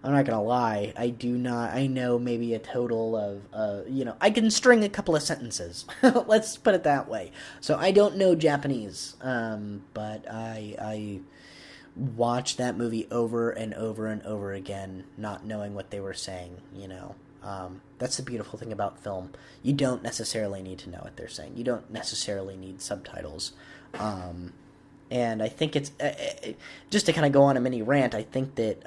I'm not gonna lie, I know maybe a total of, I can string a couple of sentences, let's put it that way. So I don't know Japanese, but I watched that movie over and over and over again, not knowing what they were saying, That's the beautiful thing about film. You don't necessarily need to know what they're saying. You don't necessarily need subtitles. And I think it's, just to kind of go on a mini rant, I think that,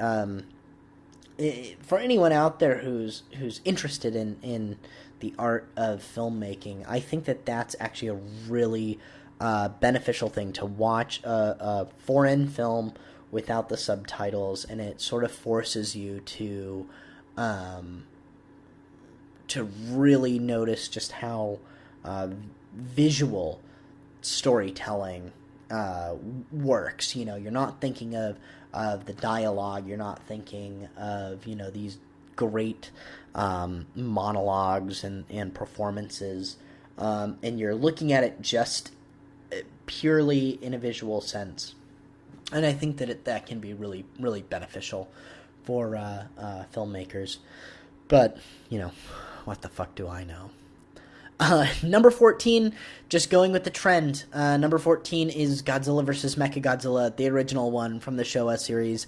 for anyone out there who's interested in the art of filmmaking, I think that that's actually a really beneficial thing, to watch a foreign film without the subtitles, and it sort of forces you to really notice just how visual storytelling works. You're not thinking of the dialogue, you're not thinking of, these great monologues and performances, and you're looking at it just purely in a visual sense. And I think that that can be really, really beneficial for filmmakers. But, what the fuck do I know? Number 14, just going with the trend. Number 14 is Godzilla vs. Mechagodzilla, the original one from the Showa series.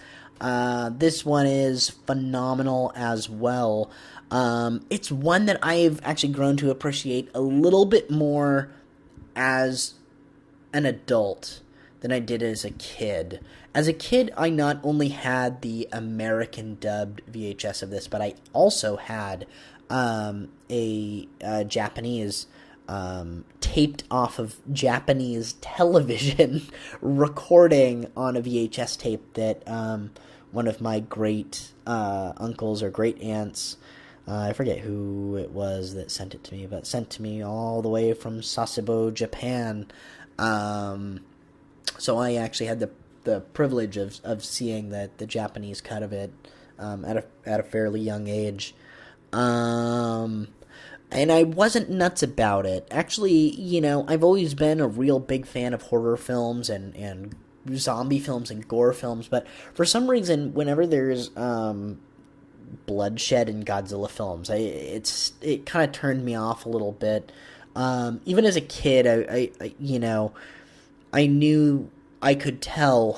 This one is phenomenal as well. It's one that I've actually grown to appreciate a little bit more as an adult than I did as a kid. As a kid, I not only had the American dubbed VHS of this, but I also had a Japanese taped off of Japanese television recording on a VHS tape that one of my great uncles or great aunts, I forget who it was that sent it to me, but sent to me all the way from Sasebo, Japan. So I actually had the privilege of seeing the Japanese cut of it at a fairly young age. And I wasn't nuts about it. Actually, I've always been a real big fan of horror films and zombie films and gore films, but for some reason, whenever there's bloodshed in Godzilla films, it kind of turned me off a little bit. Even as a kid, I knew I could tell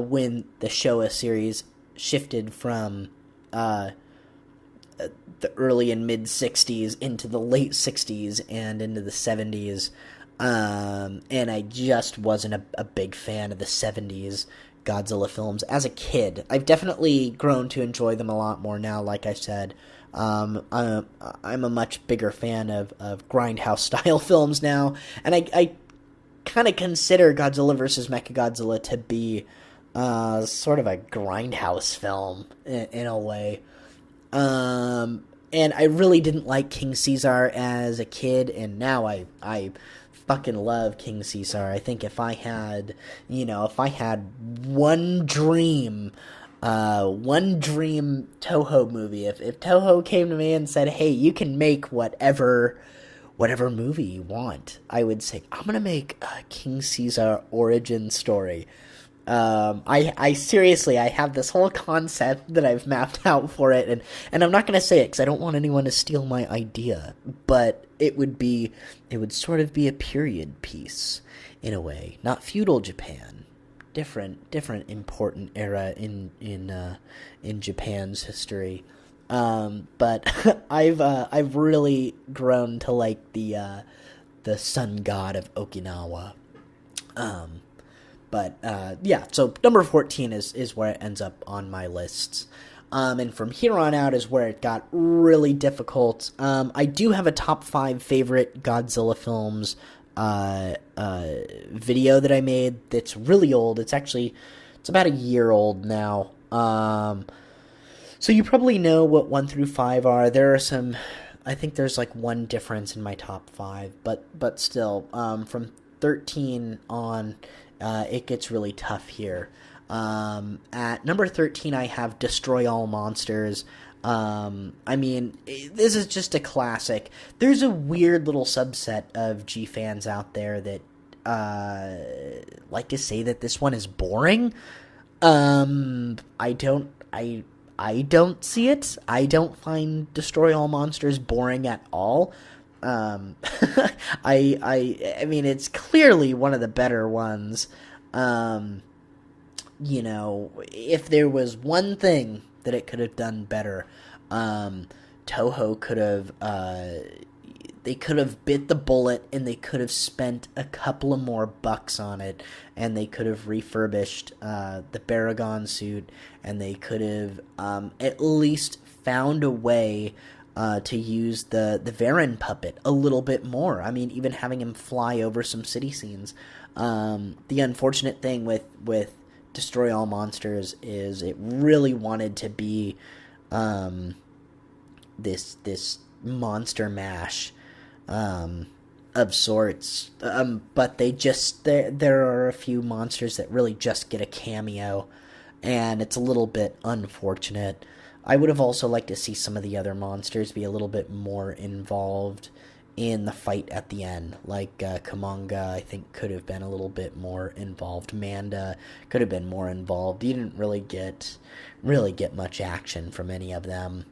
when the Showa series shifted from the early and mid 60s into the late 60s and into the 70s. And I just wasn't a big fan of the 70s Godzilla films as a kid. I've definitely grown to enjoy them a lot more now, like I said. I'm a much bigger fan of grindhouse-style films now, and I kind of consider Godzilla vs. Mechagodzilla to be sort of a grindhouse film in a way. And I really didn't like King Caesar as a kid, and now I fucking love King Caesar. I think if I had one dream Toho movie, if Toho came to me and said, hey, you can make whatever movie you want, I would say, I'm gonna make a King Caesar origin story. I seriously, I have this whole concept that I've mapped out for it, and I'm not going to say it because I don't want anyone to steal my idea, but it would sort of be a period piece, in a way. Not feudal Japan. Different important era in Japan's history. But I've really grown to like the sun god of Okinawa. Yeah, so number 14 is where it ends up on my lists. And from here on out is where it got really difficult. I do have a top 5 favorite Godzilla films video that I made that's really old. It's about a year old now. So you probably know what 1 through 5 are. There are some, I think there's like one difference in my top 5, but still, from 13 on, it gets really tough here. At number 13, I have Destroy All Monsters. I mean, this is just a classic. There's a weird little subset of G fans out there that like to say that this one is boring. I don't see it. I don't find Destroy All Monsters boring at all. I mean, it's clearly one of the better ones. If there was one thing that it could have done better, Toho could have, they could have bit the bullet and they could have spent a couple of more bucks on it, and they could have refurbished, the Baragon suit, and they could have, at least found a way to use the Varan puppet a little bit more. I mean, even having him fly over some city scenes. The unfortunate thing with Destroy All Monsters is it really wanted to be this monster mash of sorts. But there are a few monsters that really just get a cameo, and it's a little bit unfortunate. I would have also liked to see some of the other monsters be a little bit more involved in the fight at the end. Like Kamanga, I think, could have been a little bit more involved. Manda could have been more involved. You didn't really get much action from any of them.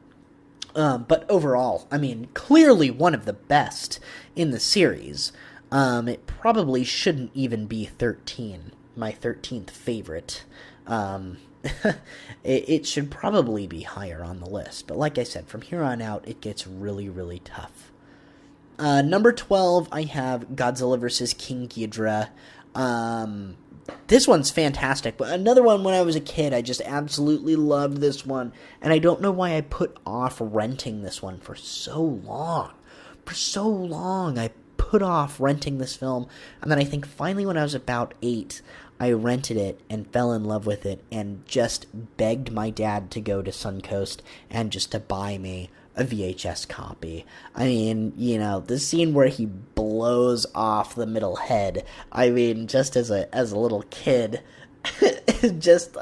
But overall, I mean, clearly one of the best in the series. It probably shouldn't even be 13, my 13th favorite. It should probably be higher on the list. But like I said, from here on out, it gets really, really tough. Number 12, I have Godzilla vs. King Ghidorah. This one's fantastic, but another one when I was a kid, I just absolutely loved this one, and I don't know why I put off renting this one for so long. I put off renting this film, and then I think finally when I was about 8, I rented it and fell in love with it and just begged my dad to go to Suncoast and just to buy me a VHS copy. I mean, the scene where he blows off the middle head, I mean, just as a little kid, it just,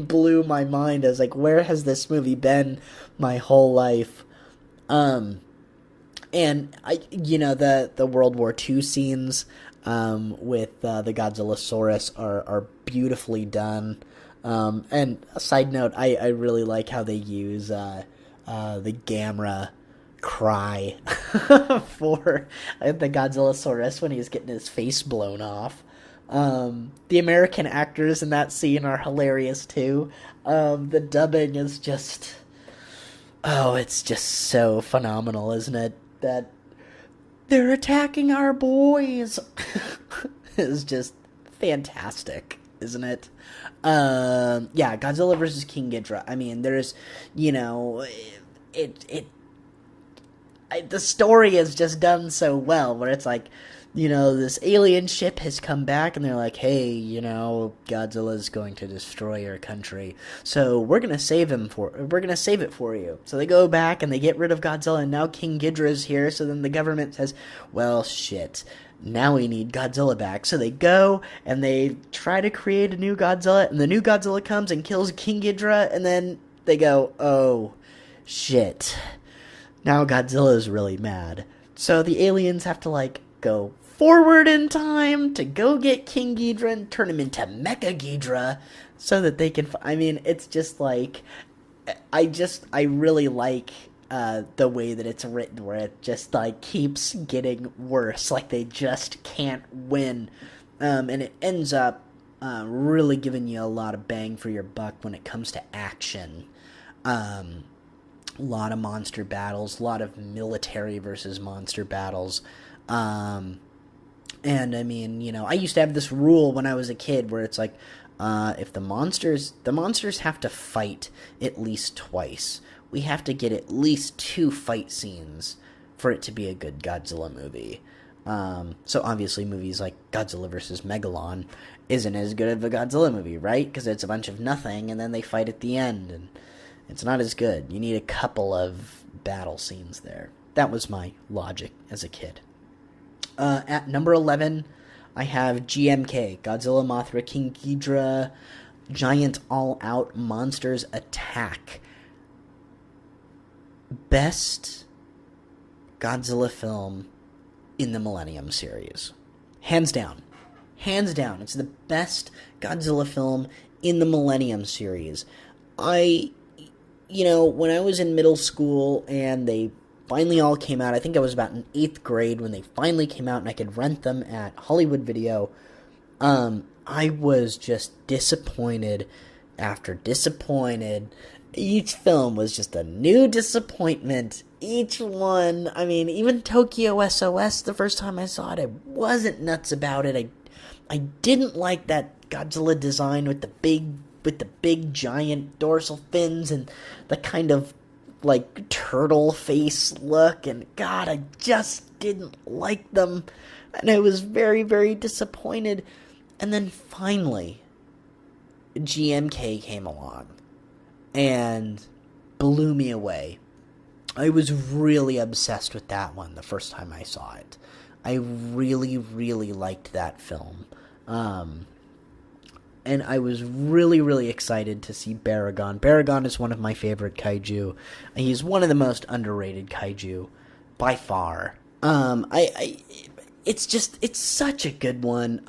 blew my mind. I was like, where has this movie been my whole life? And the World War II scenes, with the Godzillasaurus are beautifully done. And a side note, I really like how they use the Gamera cry for the Godzillasaurus when he's getting his face blown off. The American actors in that scene are hilarious too. The dubbing is just, oh, it's just so phenomenal, isn't it? That they're attacking our boys is just fantastic, isn't it? Yeah, Godzilla versus King Ghidorah. I mean, there's, you know, the story is just done so well, where it's like, you know, this alien ship has come back, and they're like, hey, you know, Godzilla's going to destroy your country, so we're gonna save it for you. So they go back, and they get rid of Godzilla, and now King Ghidorah's here, so then the government says, well, shit, now we need Godzilla back. So they go, and they try to create a new Godzilla, and the new Godzilla comes and kills King Ghidorah, and then they go, oh, shit. Now Godzilla's really mad. So the aliens have to, like, go forward in time to go get King Ghidorah and turn him into MECHAGODZILLA so that they can... I mean, it's just, like... I really like the way that it's written, where it just, like, keeps getting worse. Like, they just can't win. And it ends up really giving you a lot of bang for your buck when it comes to action. A lot of monster battles, a lot of military versus monster battles. And I mean, you know, I used to have this rule when I was a kid where it's like, if the monsters have to fight at least twice. We have to get at least 2 fight scenes for it to be a good Godzilla movie. So obviously movies like Godzilla vs. Megalon isn't as good of a Godzilla movie, right? Because it's a bunch of nothing, and then they fight at the end, and it's not as good. You need a couple of battle scenes there. That was my logic as a kid. At number 11, I have GMK, Godzilla, Mothra, King Ghidorah, Giant All-Out Monsters Attack. Best Godzilla film in the Millennium series. Hands down. Hands down. It's the best Godzilla film in the Millennium series. You know, when I was in middle school and they finally all came out, I think I was about in 8th grade when they finally came out and I could rent them at Hollywood Video, I was just disappointed after disappointed. Each film was just a new disappointment. Each one, I mean, even Tokyo SOS, the first time I saw it, I wasn't nuts about it. I didn't like that Godzilla design with the big giant dorsal fins and the kind of like turtle face look, and God, I just didn't like them, and I was very, very disappointed. And then finally GMK came along and blew me away. I was really obsessed with that one the first time I saw it. I really, really liked that film. And I was really, really excited to see Baragon. Baragon is one of my favorite kaiju. He's one of the most underrated kaiju by far. It's such a good one.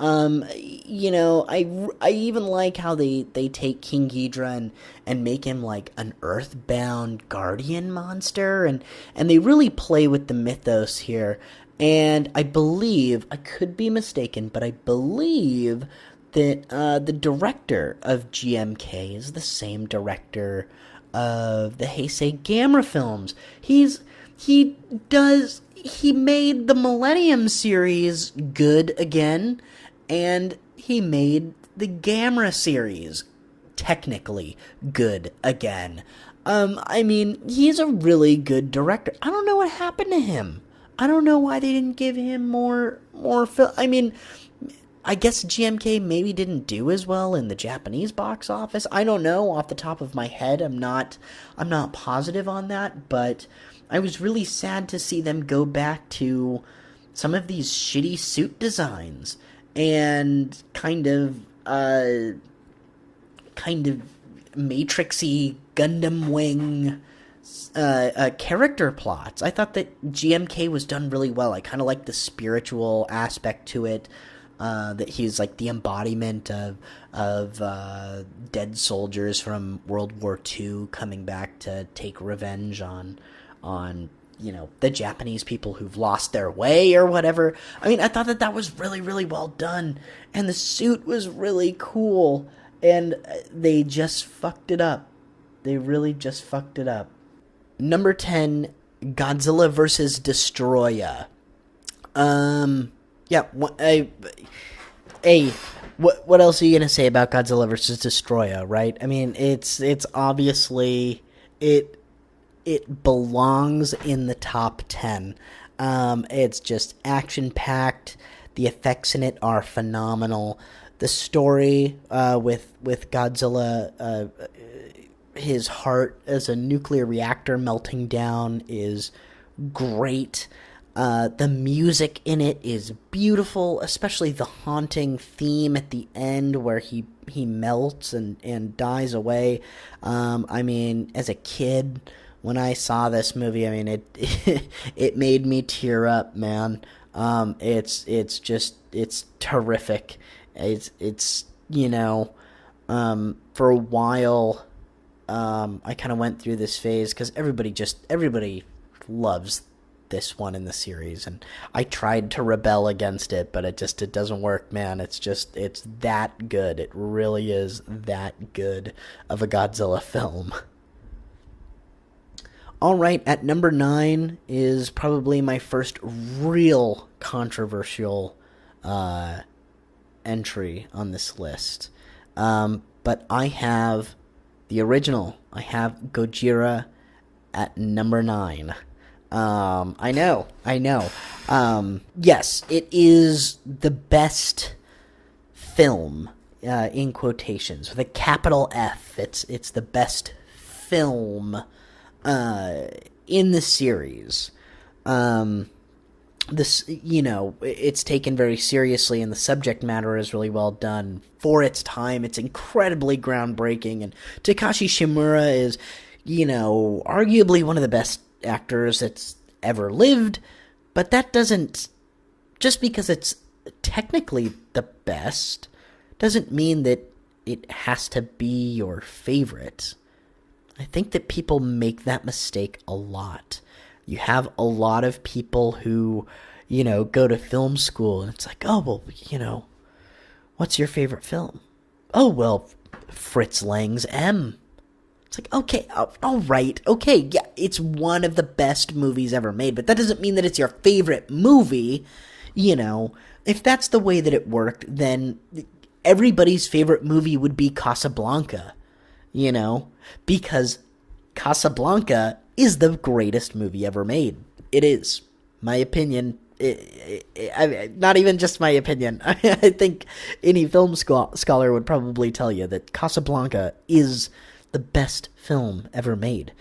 You know, I even like how they take King Ghidorah and make him like an earthbound guardian monster, and they really play with the mythos here. And I believe, I could be mistaken, but I believe that the director of GMK is the same director of the Heisei Gamera films. He made the Millennium series good again, and he made the Gamera series technically good again. I mean, he's a really good director. I don't know what happened to him. I don't know why they didn't give him more film. I mean, I guess GMK maybe didn't do as well in the Japanese box office. I don't know off the top of my head. I'm not positive on that, but I was really sad to see them go back to some of these shitty suit designs and kind of Matrixy Gundam Wing character plots. I thought that GMK was done really well. I kind of liked the spiritual aspect to it. That he's like the embodiment of dead soldiers from World War II coming back to take revenge on the Japanese people who've lost their way or whatever. I mean, I thought that was really, really well done. And the suit was really cool. And they just fucked it up. They really just fucked it up. Number 10, Godzilla vs. Destroya. What else are you gonna say about Godzilla vs. Destroya, right? I mean, it's obviously it belongs in the top 10. It's just action-packed. The effects in it are phenomenal. The story with Godzilla, his heart as a nuclear reactor melting down is great. The music in it is beautiful, especially the haunting theme at the end where he melts and dies away. I mean, as a kid, when I saw this movie, I mean, it made me tear up, man. It's terrific. It's for a while, I kind of went through this phase because everybody loves this one in the series, and I tried to rebel against it, but it doesn't work, man. It's that good. It really is that good of a Godzilla film. Alright, at number 9 is probably my first real controversial entry on this list. But I have the original. I have Gojira at number 9. I know. Yes, it is the best film, in quotations, with a capital F. It's the best film in the series. It's taken very seriously, and the subject matter is really well done for its time. It's incredibly groundbreaking, and Takashi Shimura is, arguably one of the best actors that's ever lived, but that doesn't, just because it's technically the best, doesn't mean that it has to be your favorite. I think that people make that mistake a lot. You have a lot of people who, go to film school, and it's like, oh, well, what's your favorite film? Oh, well, Fritz Lang's M. It's like, okay, all right, okay, yeah, it's one of the best movies ever made, but that doesn't mean that it's your favorite movie. If that's the way that it worked, then everybody's favorite movie would be Casablanca, because Casablanca is the greatest movie ever made. It is. My opinion. Not even just my opinion. I think any film scholar would probably tell you that Casablanca is the best film ever made.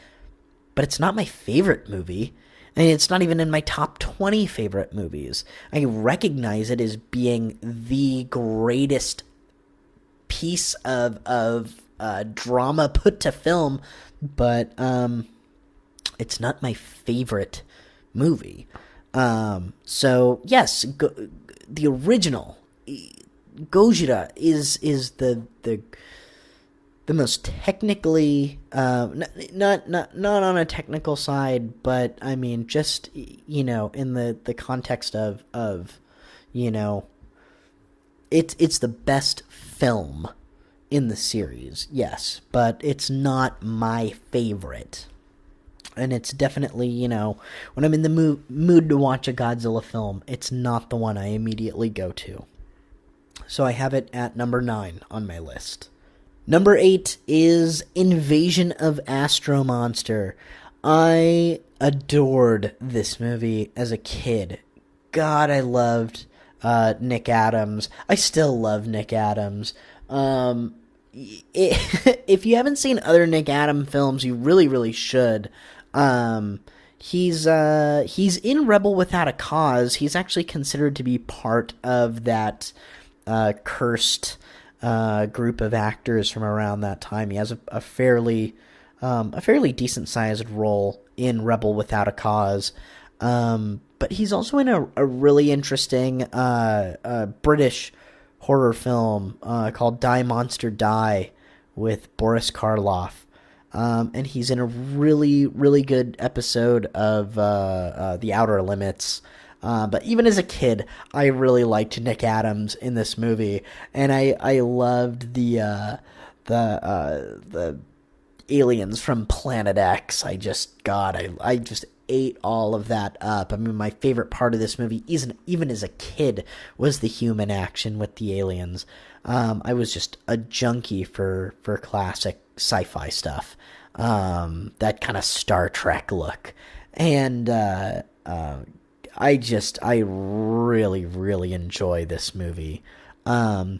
But it's not my favorite movie. I mean, it's not even in my top 20 favorite movies. I recognize it as being the greatest piece of drama put to film, but it's not my favorite movie. So yes, the original Gojira is the most technically not on a technical side, but I mean just in the context of it's the best film in the series, yes, but it's not my favorite. And it's definitely, when I'm in the mood to watch a Godzilla film, it's not the one I immediately go to. So I have it at number 9 on my list. Number 8 is Invasion of Astro Monster. I adored this movie as a kid. God, I loved Nick Adams. I still love Nick Adams. If you haven't seen other Nick Adams films, you really, really should. He's in Rebel Without a Cause. He's actually considered to be part of that cursed group of actors from around that time. He has a fairly decent sized role in Rebel Without a Cause. But he's also in a really interesting British horror film called Die Monster Die with Boris Karloff. and he's in a really, really good episode of The Outer Limits. But even as a kid, I really liked Nick Adams in this movie, and I loved the aliens from Planet X. I just ate all of that up. I mean, my favorite part of this movie, even as a kid, was the human action with the aliens. I was just a junkie for classic sci-fi stuff, that kind of Star Trek look, and I really, really enjoy this movie. I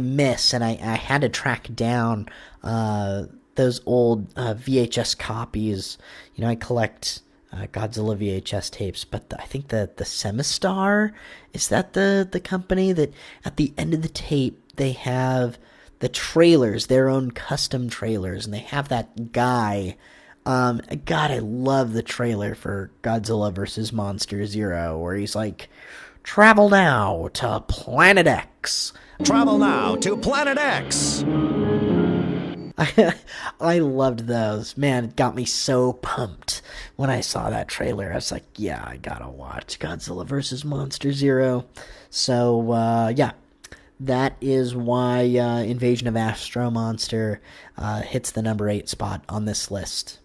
miss, and I had to track down those old VHS copies. I collect Godzilla VHS tapes, but I think the Semistar, is that the company that at the end of the tape they have the trailers, their own custom trailers, and they have that guy. God, I love the trailer for Godzilla vs. Monster Zero, where he's like, "Travel now to Planet X." Travel now to Planet X. I loved those. Man, it got me so pumped when I saw that trailer. I was like, yeah, I gotta watch Godzilla vs. Monster Zero. So, yeah. That is why Invasion of Astro Monster hits the number 8 spot on this list.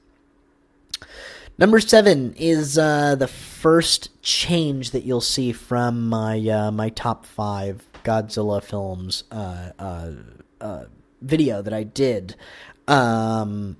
Number 7 is the first change that you'll see from my top 5 Godzilla films video that I did. At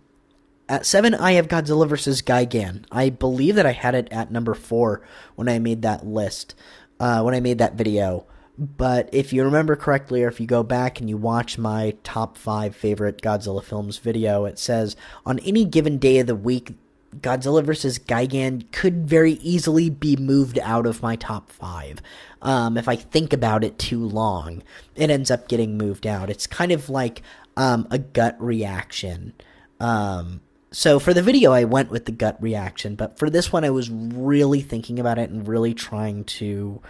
7, I have Godzilla vs. Gigan. I believe that I had it at number 4 when I made that list, when I made that video. But if you remember correctly, or if you go back and you watch my top 5 favorite Godzilla films video, it says, on any given day of the week, Godzilla vs. Gigan could very easily be moved out of my top 5. If I think about it too long, it ends up getting moved out. It's kind of like a gut reaction. So for the video, I went with the gut reaction, but for this one, I was really thinking about it and really trying to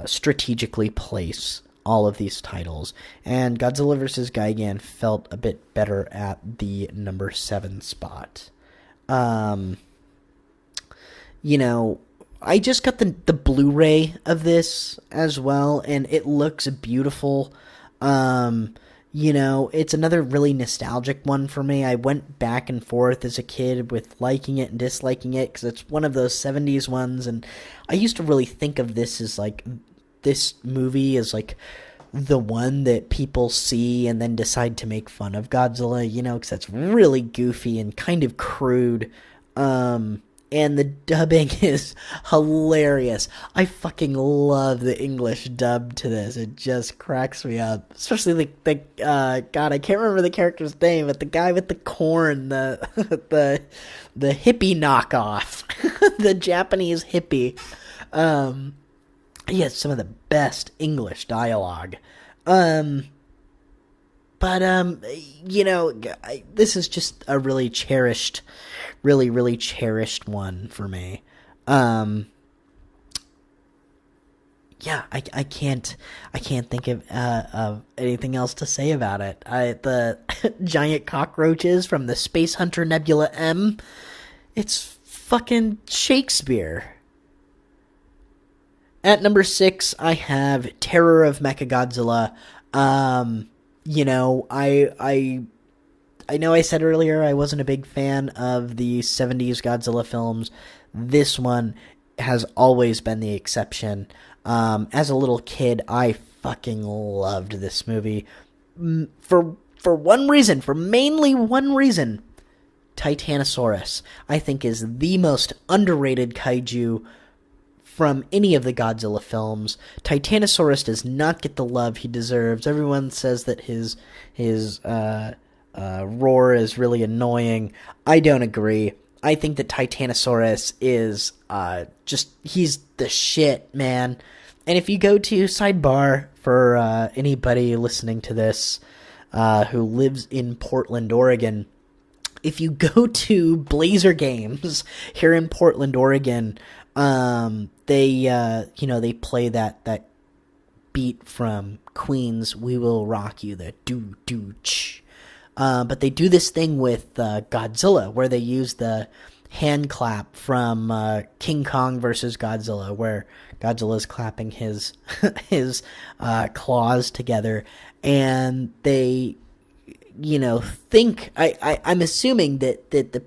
strategically place all of these titles, and Godzilla vs. Gigan felt a bit better at the number 7 spot. I just got the Blu-ray of this as well, and it looks beautiful. It's another really nostalgic one for me. I went back and forth as a kid with liking it and disliking it, because it's one of those 70s ones, and I used to really think of this as like, this movie is like the one that people see and then decide to make fun of Godzilla, because that's really goofy and kind of crude. And the dubbing is hilarious. I fucking love the English dub to this. It just cracks me up. Especially the God, I can't remember the character's name, but the guy with the corn, the hippie knockoff, the Japanese hippie. He has some of the best English dialogue. This is just a really cherished, really, really cherished one for me. I can't think of anything else to say about it. The giant cockroaches from the Space Hunter Nebula M, it's fucking Shakespeare. At number 6, I have Terror of Mechagodzilla. I know I said earlier I wasn't a big fan of the 70s Godzilla films. This one has always been the exception. As a little kid, I fucking loved this movie. For mainly one reason. Titanosaurus, I think, is the most underrated kaiju from any of the Godzilla films. Titanosaurus does not get the love he deserves. Everyone says that his roar is really annoying. I don't agree. I think that Titanosaurus is he's the shit, man. And if you go to Sidebar, for anybody listening to this who lives in Portland, Oregon, if you go to Blazer Games here in Portland, Oregon, they play that beat from Queen's "We Will Rock You," the do-do-ch. But they do this thing with Godzilla, where they use the hand clap from King Kong versus Godzilla, where Godzilla's clapping his his claws together, and they, think I'm assuming that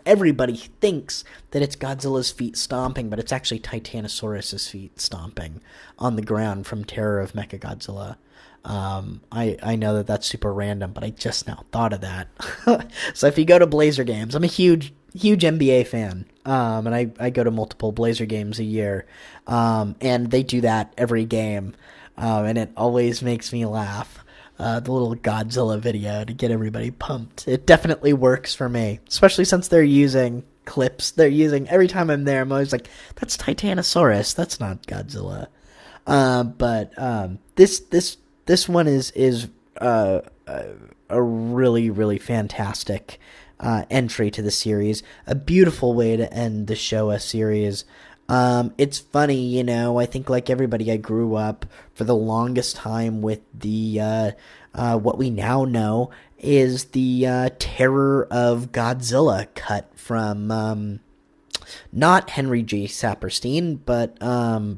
everybody thinks that it's Godzilla's feet stomping, but it's actually Titanosaurus's feet stomping on the ground from Terror of Mechagodzilla. I know that that's super random, but I just now thought of that. So if you go to Blazer games, I'm a huge NBA fan, and I go to multiple Blazer games a year, and they do that every game, and it always makes me laugh. The little Godzilla video to get everybody pumped. It definitely works for me, especially since they're using clips. Every time I'm there, I'm always like, that's Titanosaurus, that's not Godzilla. But this one is a really, really fantastic entry to the series. A beautiful way to end the Showa series. It's funny, I think like everybody, I grew up for the longest time with the what we now know is the Terror of Godzilla cut from not Henry G. Saperstein, but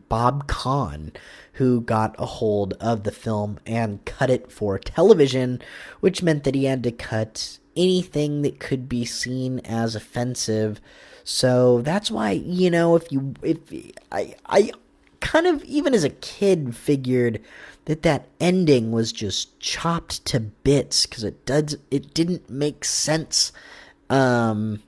Bob Kahn, who got a hold of the film and cut it for television, which meant that he had to cut anything that could be seen as offensive. So that's why, I kind of, even as a kid, figured that ending was just chopped to bits, because it didn't make sense. And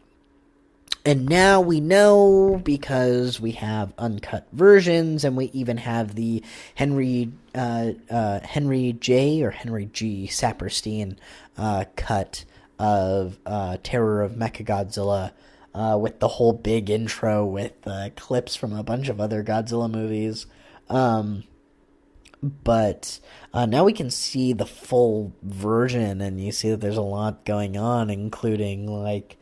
now we know, because we have uncut versions, and we even have the Henry J. or Henry G. Saperstein cut of Terror of Mechagodzilla, with the whole big intro with clips from a bunch of other Godzilla movies. But now we can see the full version, and you see that there's a lot going on, including, like,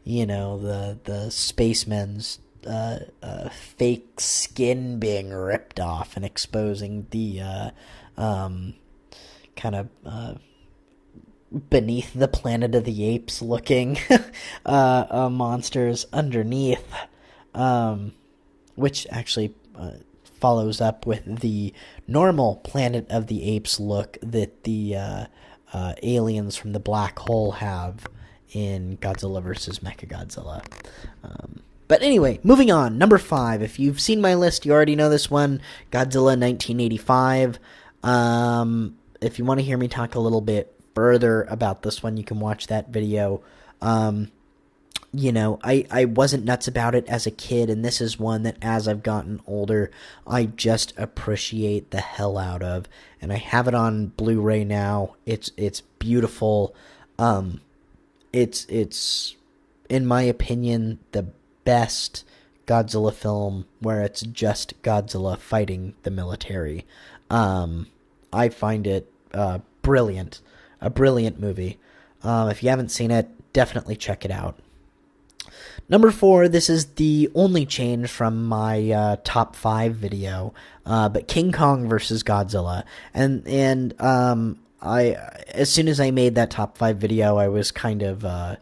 the spaceman's fake skin being ripped off and exposing the kind of beneath the Planet of the Apes looking monsters underneath, which actually follows up with the normal Planet of the Apes look that the aliens from the black hole have in Godzilla vs. Mechagodzilla. But anyway, moving on. Number 5. If you've seen my list, you already know this one. Godzilla 1985. If you want to hear me talk a little bit further about this one, you can watch that video. I wasn't nuts about it as a kid, and this is one that as I've gotten older, I just appreciate the hell out of. And I have it on Blu-ray now. It's beautiful. It's in my opinion the best Godzilla film where it's just Godzilla fighting the military. I find it brilliant. A brilliant movie. If you haven't seen it, definitely check it out. Number 4, this is the only change from my top 5 video, but King Kong versus Godzilla. And I, as soon as I made that top 5 video, I was kind of, I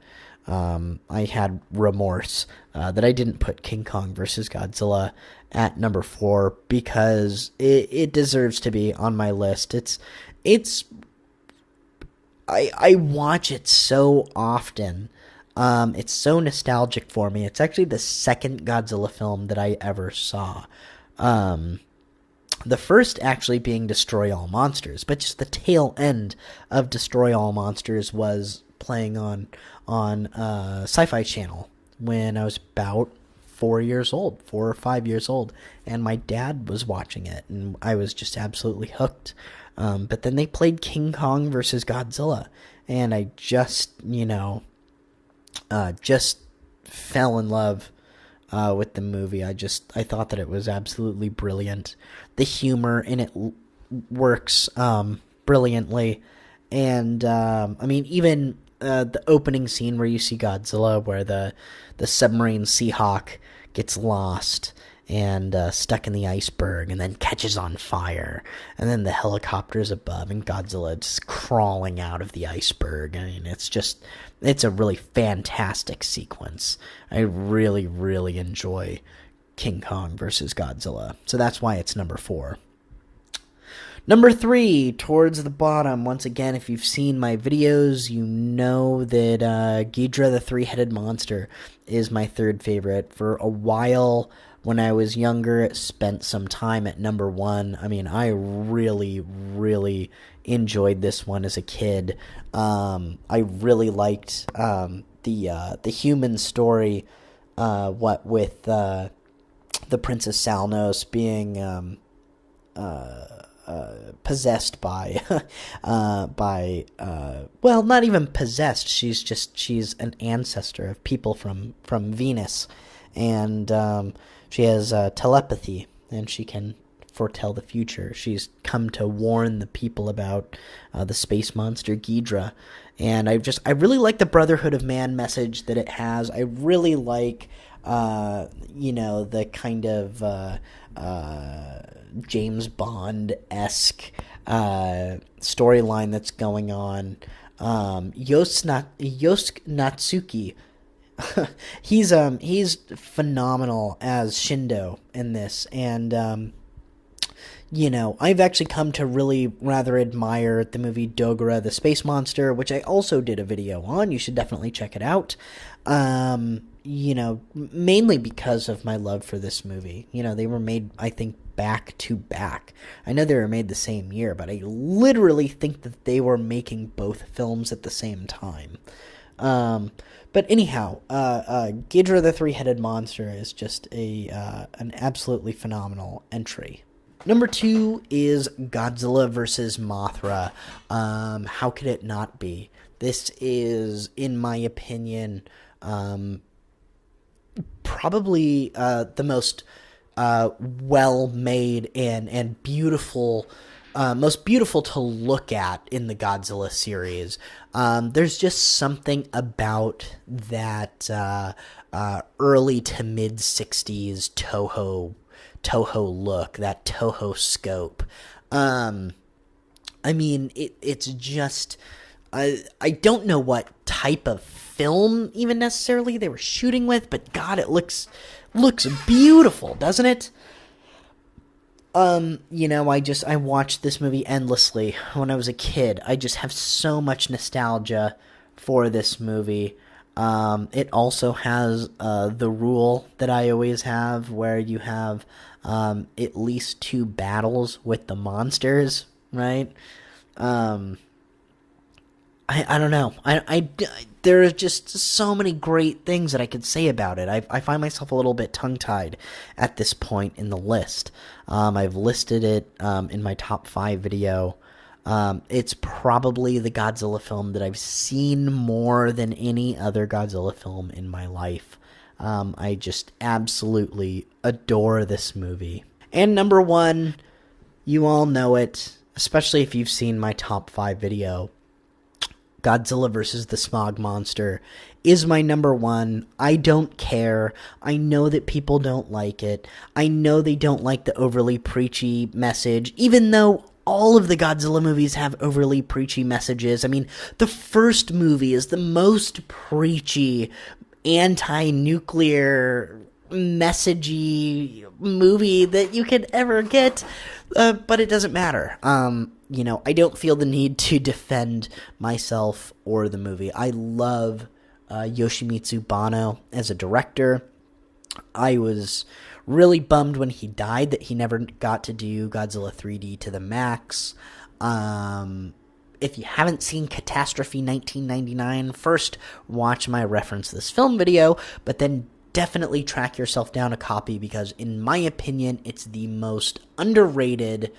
had remorse that I didn't put King Kong versus Godzilla at number 4, because it deserves to be on my list. I watch it so often. It's so nostalgic for me. It's actually the second Godzilla film that I ever saw. The first actually being Destroy All Monsters, but just the tail end of Destroy All Monsters was playing on Sci-Fi Channel when I was about 4 or 5 years old, and my dad was watching it, and I was just absolutely hooked. But then they played King Kong versus Godzilla, and I just fell in love with the movie. I thought that it was absolutely brilliant. The humor in it works brilliantly, and even the opening scene where you see Godzilla, where the submarine Seahawk gets lost, and stuck in the iceberg, and then catches on fire, and then the helicopter's above, and Godzilla just crawling out of the iceberg. I mean, it's a really fantastic sequence. I really, really enjoy King Kong versus Godzilla, so that's why it's number 4. Number 3, towards the bottom. Once again, if you've seen my videos, you know that Ghidorah the Three-Headed Monster is my 3rd favorite. For a while, when I was younger, it spent some time at number 1. I mean, I really, really enjoyed this one as a kid. I really liked the human story, with the Princess Salnos being possessed by well, not even possessed, she's an ancestor of people from Venus, and she has telepathy, and she can foretell the future. She's come to warn the people about the space monster Ghidorah, and I really like the Brotherhood of Man message that it has. I really like the kind of James Bond-esque storyline that's going on. Yosuke Natsuki, he's phenomenal as Shindo in this, and I've actually come to really rather admire the movie Dogora the Space Monster, which I also did a video on. You should definitely check it out. Mainly because of my love for this movie. They were made, I think, back to back. I know they were made the same year, but I literally think that they were making both films at the same time. But anyhow, Ghidorah the Three-Headed Monster is just an absolutely phenomenal entry. Number 2 is Godzilla vs. Mothra. How could it not be? This is, in my opinion, probably the most well-made and beautiful, most beautiful to look at in the Godzilla series. There's just something about that early to mid-60s Toho look, that Toho scope. I mean, it's just... I don't know what type of film even necessarily they were shooting with, but God, it looks beautiful, doesn't it? I watched this movie endlessly when I was a kid. I just have so much nostalgia for this movie. It also has the rule that I always have, where you have at least 2 battles with the monsters, right? I don't know. There are just so many great things that I could say about it. I find myself a little bit tongue-tied at this point in the list. I've listed it in my top 5 video. It's probably the Godzilla film that I've seen more than any other Godzilla film in my life. I just absolutely adore this movie. And number 1, you all know it, especially if you've seen my top 5 video. Godzilla vs. the Smog Monster is my number 1. I don't care. I know that people don't like it. I know they don't like the overly preachy message, even though all of the Godzilla movies have overly preachy messages. I mean, the first movie is the most preachy, anti-nuclear, messagey movie that you could ever get, but it doesn't matter. I don't feel the need to defend myself or the movie. I love Yoshimitsu Banno as a director. I was really bummed when he died that he never got to do Godzilla 3D to the max. If you haven't seen Catastrophe 1999, first watch my reference this film video, but then definitely track yourself down a copy, because in my opinion, it's the most underrated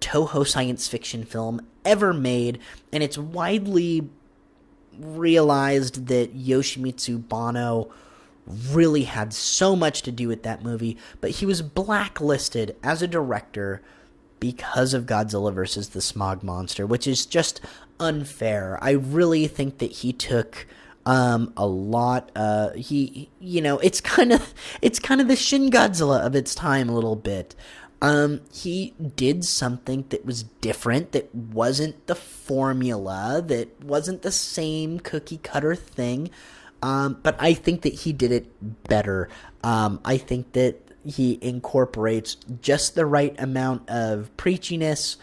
Toho science fiction film ever made, and it's widely realized that Yoshimitsu Banno really had so much to do with that movie, but he was blacklisted as a director because of Godzilla vs. the Smog Monster, which is just unfair. I really think that he took A lot. It's kind of the Shin Godzilla of its time a little bit. He did something that was different, that wasn't the formula, that wasn't the same cookie cutter thing. But I think that he did it better. I think that he incorporates just the right amount of preachiness,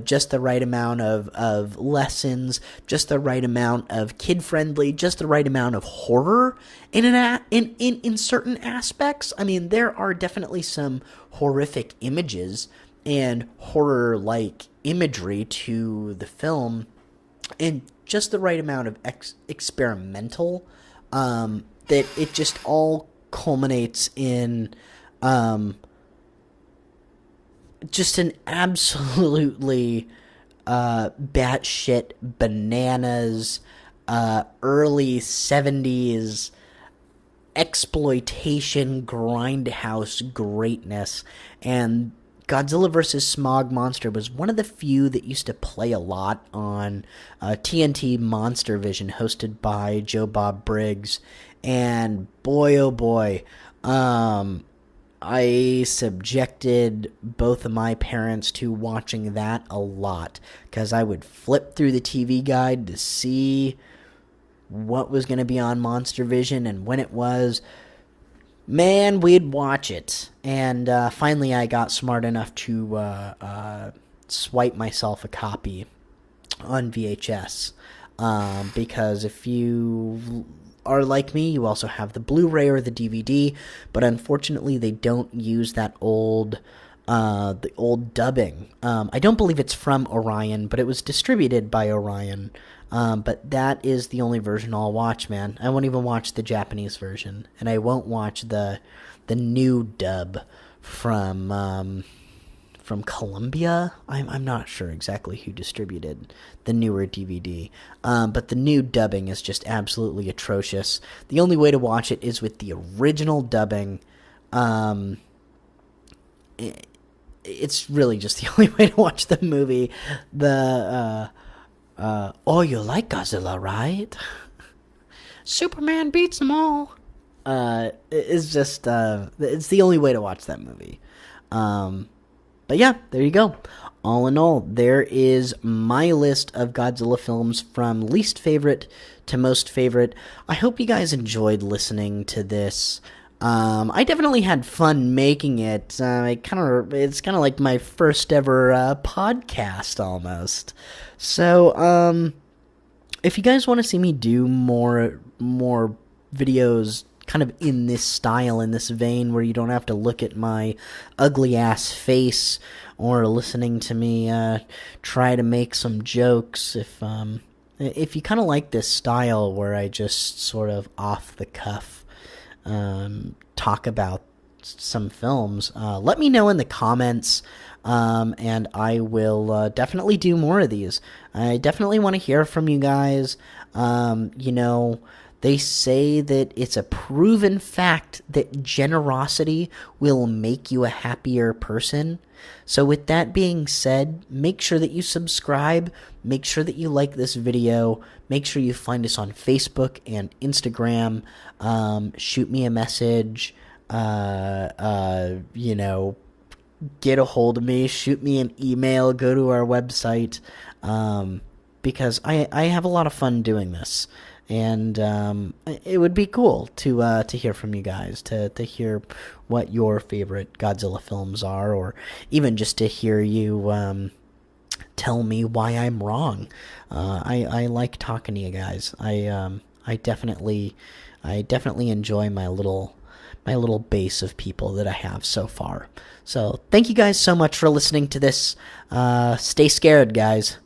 just the right amount of lessons, just the right amount of kid-friendly, just the right amount of horror in certain aspects. I mean, there are definitely some horrific images and horror-like imagery to the film, and just the right amount of experimental, that it just all culminates in just an absolutely batshit bananas early 70s exploitation grindhouse greatness. And Godzilla vs. Smog Monster was one of the few that used to play a lot on TNT Monster Vision, hosted by Joe Bob Briggs. And boy, oh boy, I subjected both of my parents to watching that a lot, because I would flip through the TV guide to see what was going to be on Monster Vision, and when it was, man, we'd watch it. And finally I got smart enough to swipe myself a copy on VHS, because if you are like me, you also have the Blu-ray or the DVD, but unfortunately they don't use that old the old dubbing. I don't believe it's from Orion, but it was distributed by Orion. But that is the only version I'll watch, man. I won't even watch the Japanese version, and I won't watch the new dub from Columbia. I'm not sure exactly who distributed the newer DVD, but the new dubbing is just absolutely atrocious. The only way to watch it is with the original dubbing. It's really just the only way to watch the movie. Oh, you like Godzilla, right? Superman beats them all. It's just, it's the only way to watch that movie. But yeah, there you go. All in all, there is my list of Godzilla films from least favorite to most favorite. I hope you guys enjoyed listening to this. I definitely had fun making it. It's kind of like my first ever podcast almost. So, if you guys want to see me do more videos kind of in this style, in this vein, where you don't have to look at my ugly ass face or listening to me try to make some jokes, if you kind of like this style where I just sort of off the cuff talk about some films, let me know in the comments, and I will definitely do more of these. I definitely want to hear from you guys. They say that it's a proven fact that generosity will make you a happier person. So with that being said, make sure that you subscribe, make sure that you like this video, make sure you find us on Facebook and Instagram, shoot me a message, get a hold of me, shoot me an email, go to our website, because I have a lot of fun doing this. And it would be cool to hear from you guys, to hear what your favorite Godzilla films are, or even just to hear you tell me why I'm wrong. I like talking to you guys. I definitely enjoy my little base of people that I have so far. So thank you guys so much for listening to this. Stay scared, guys.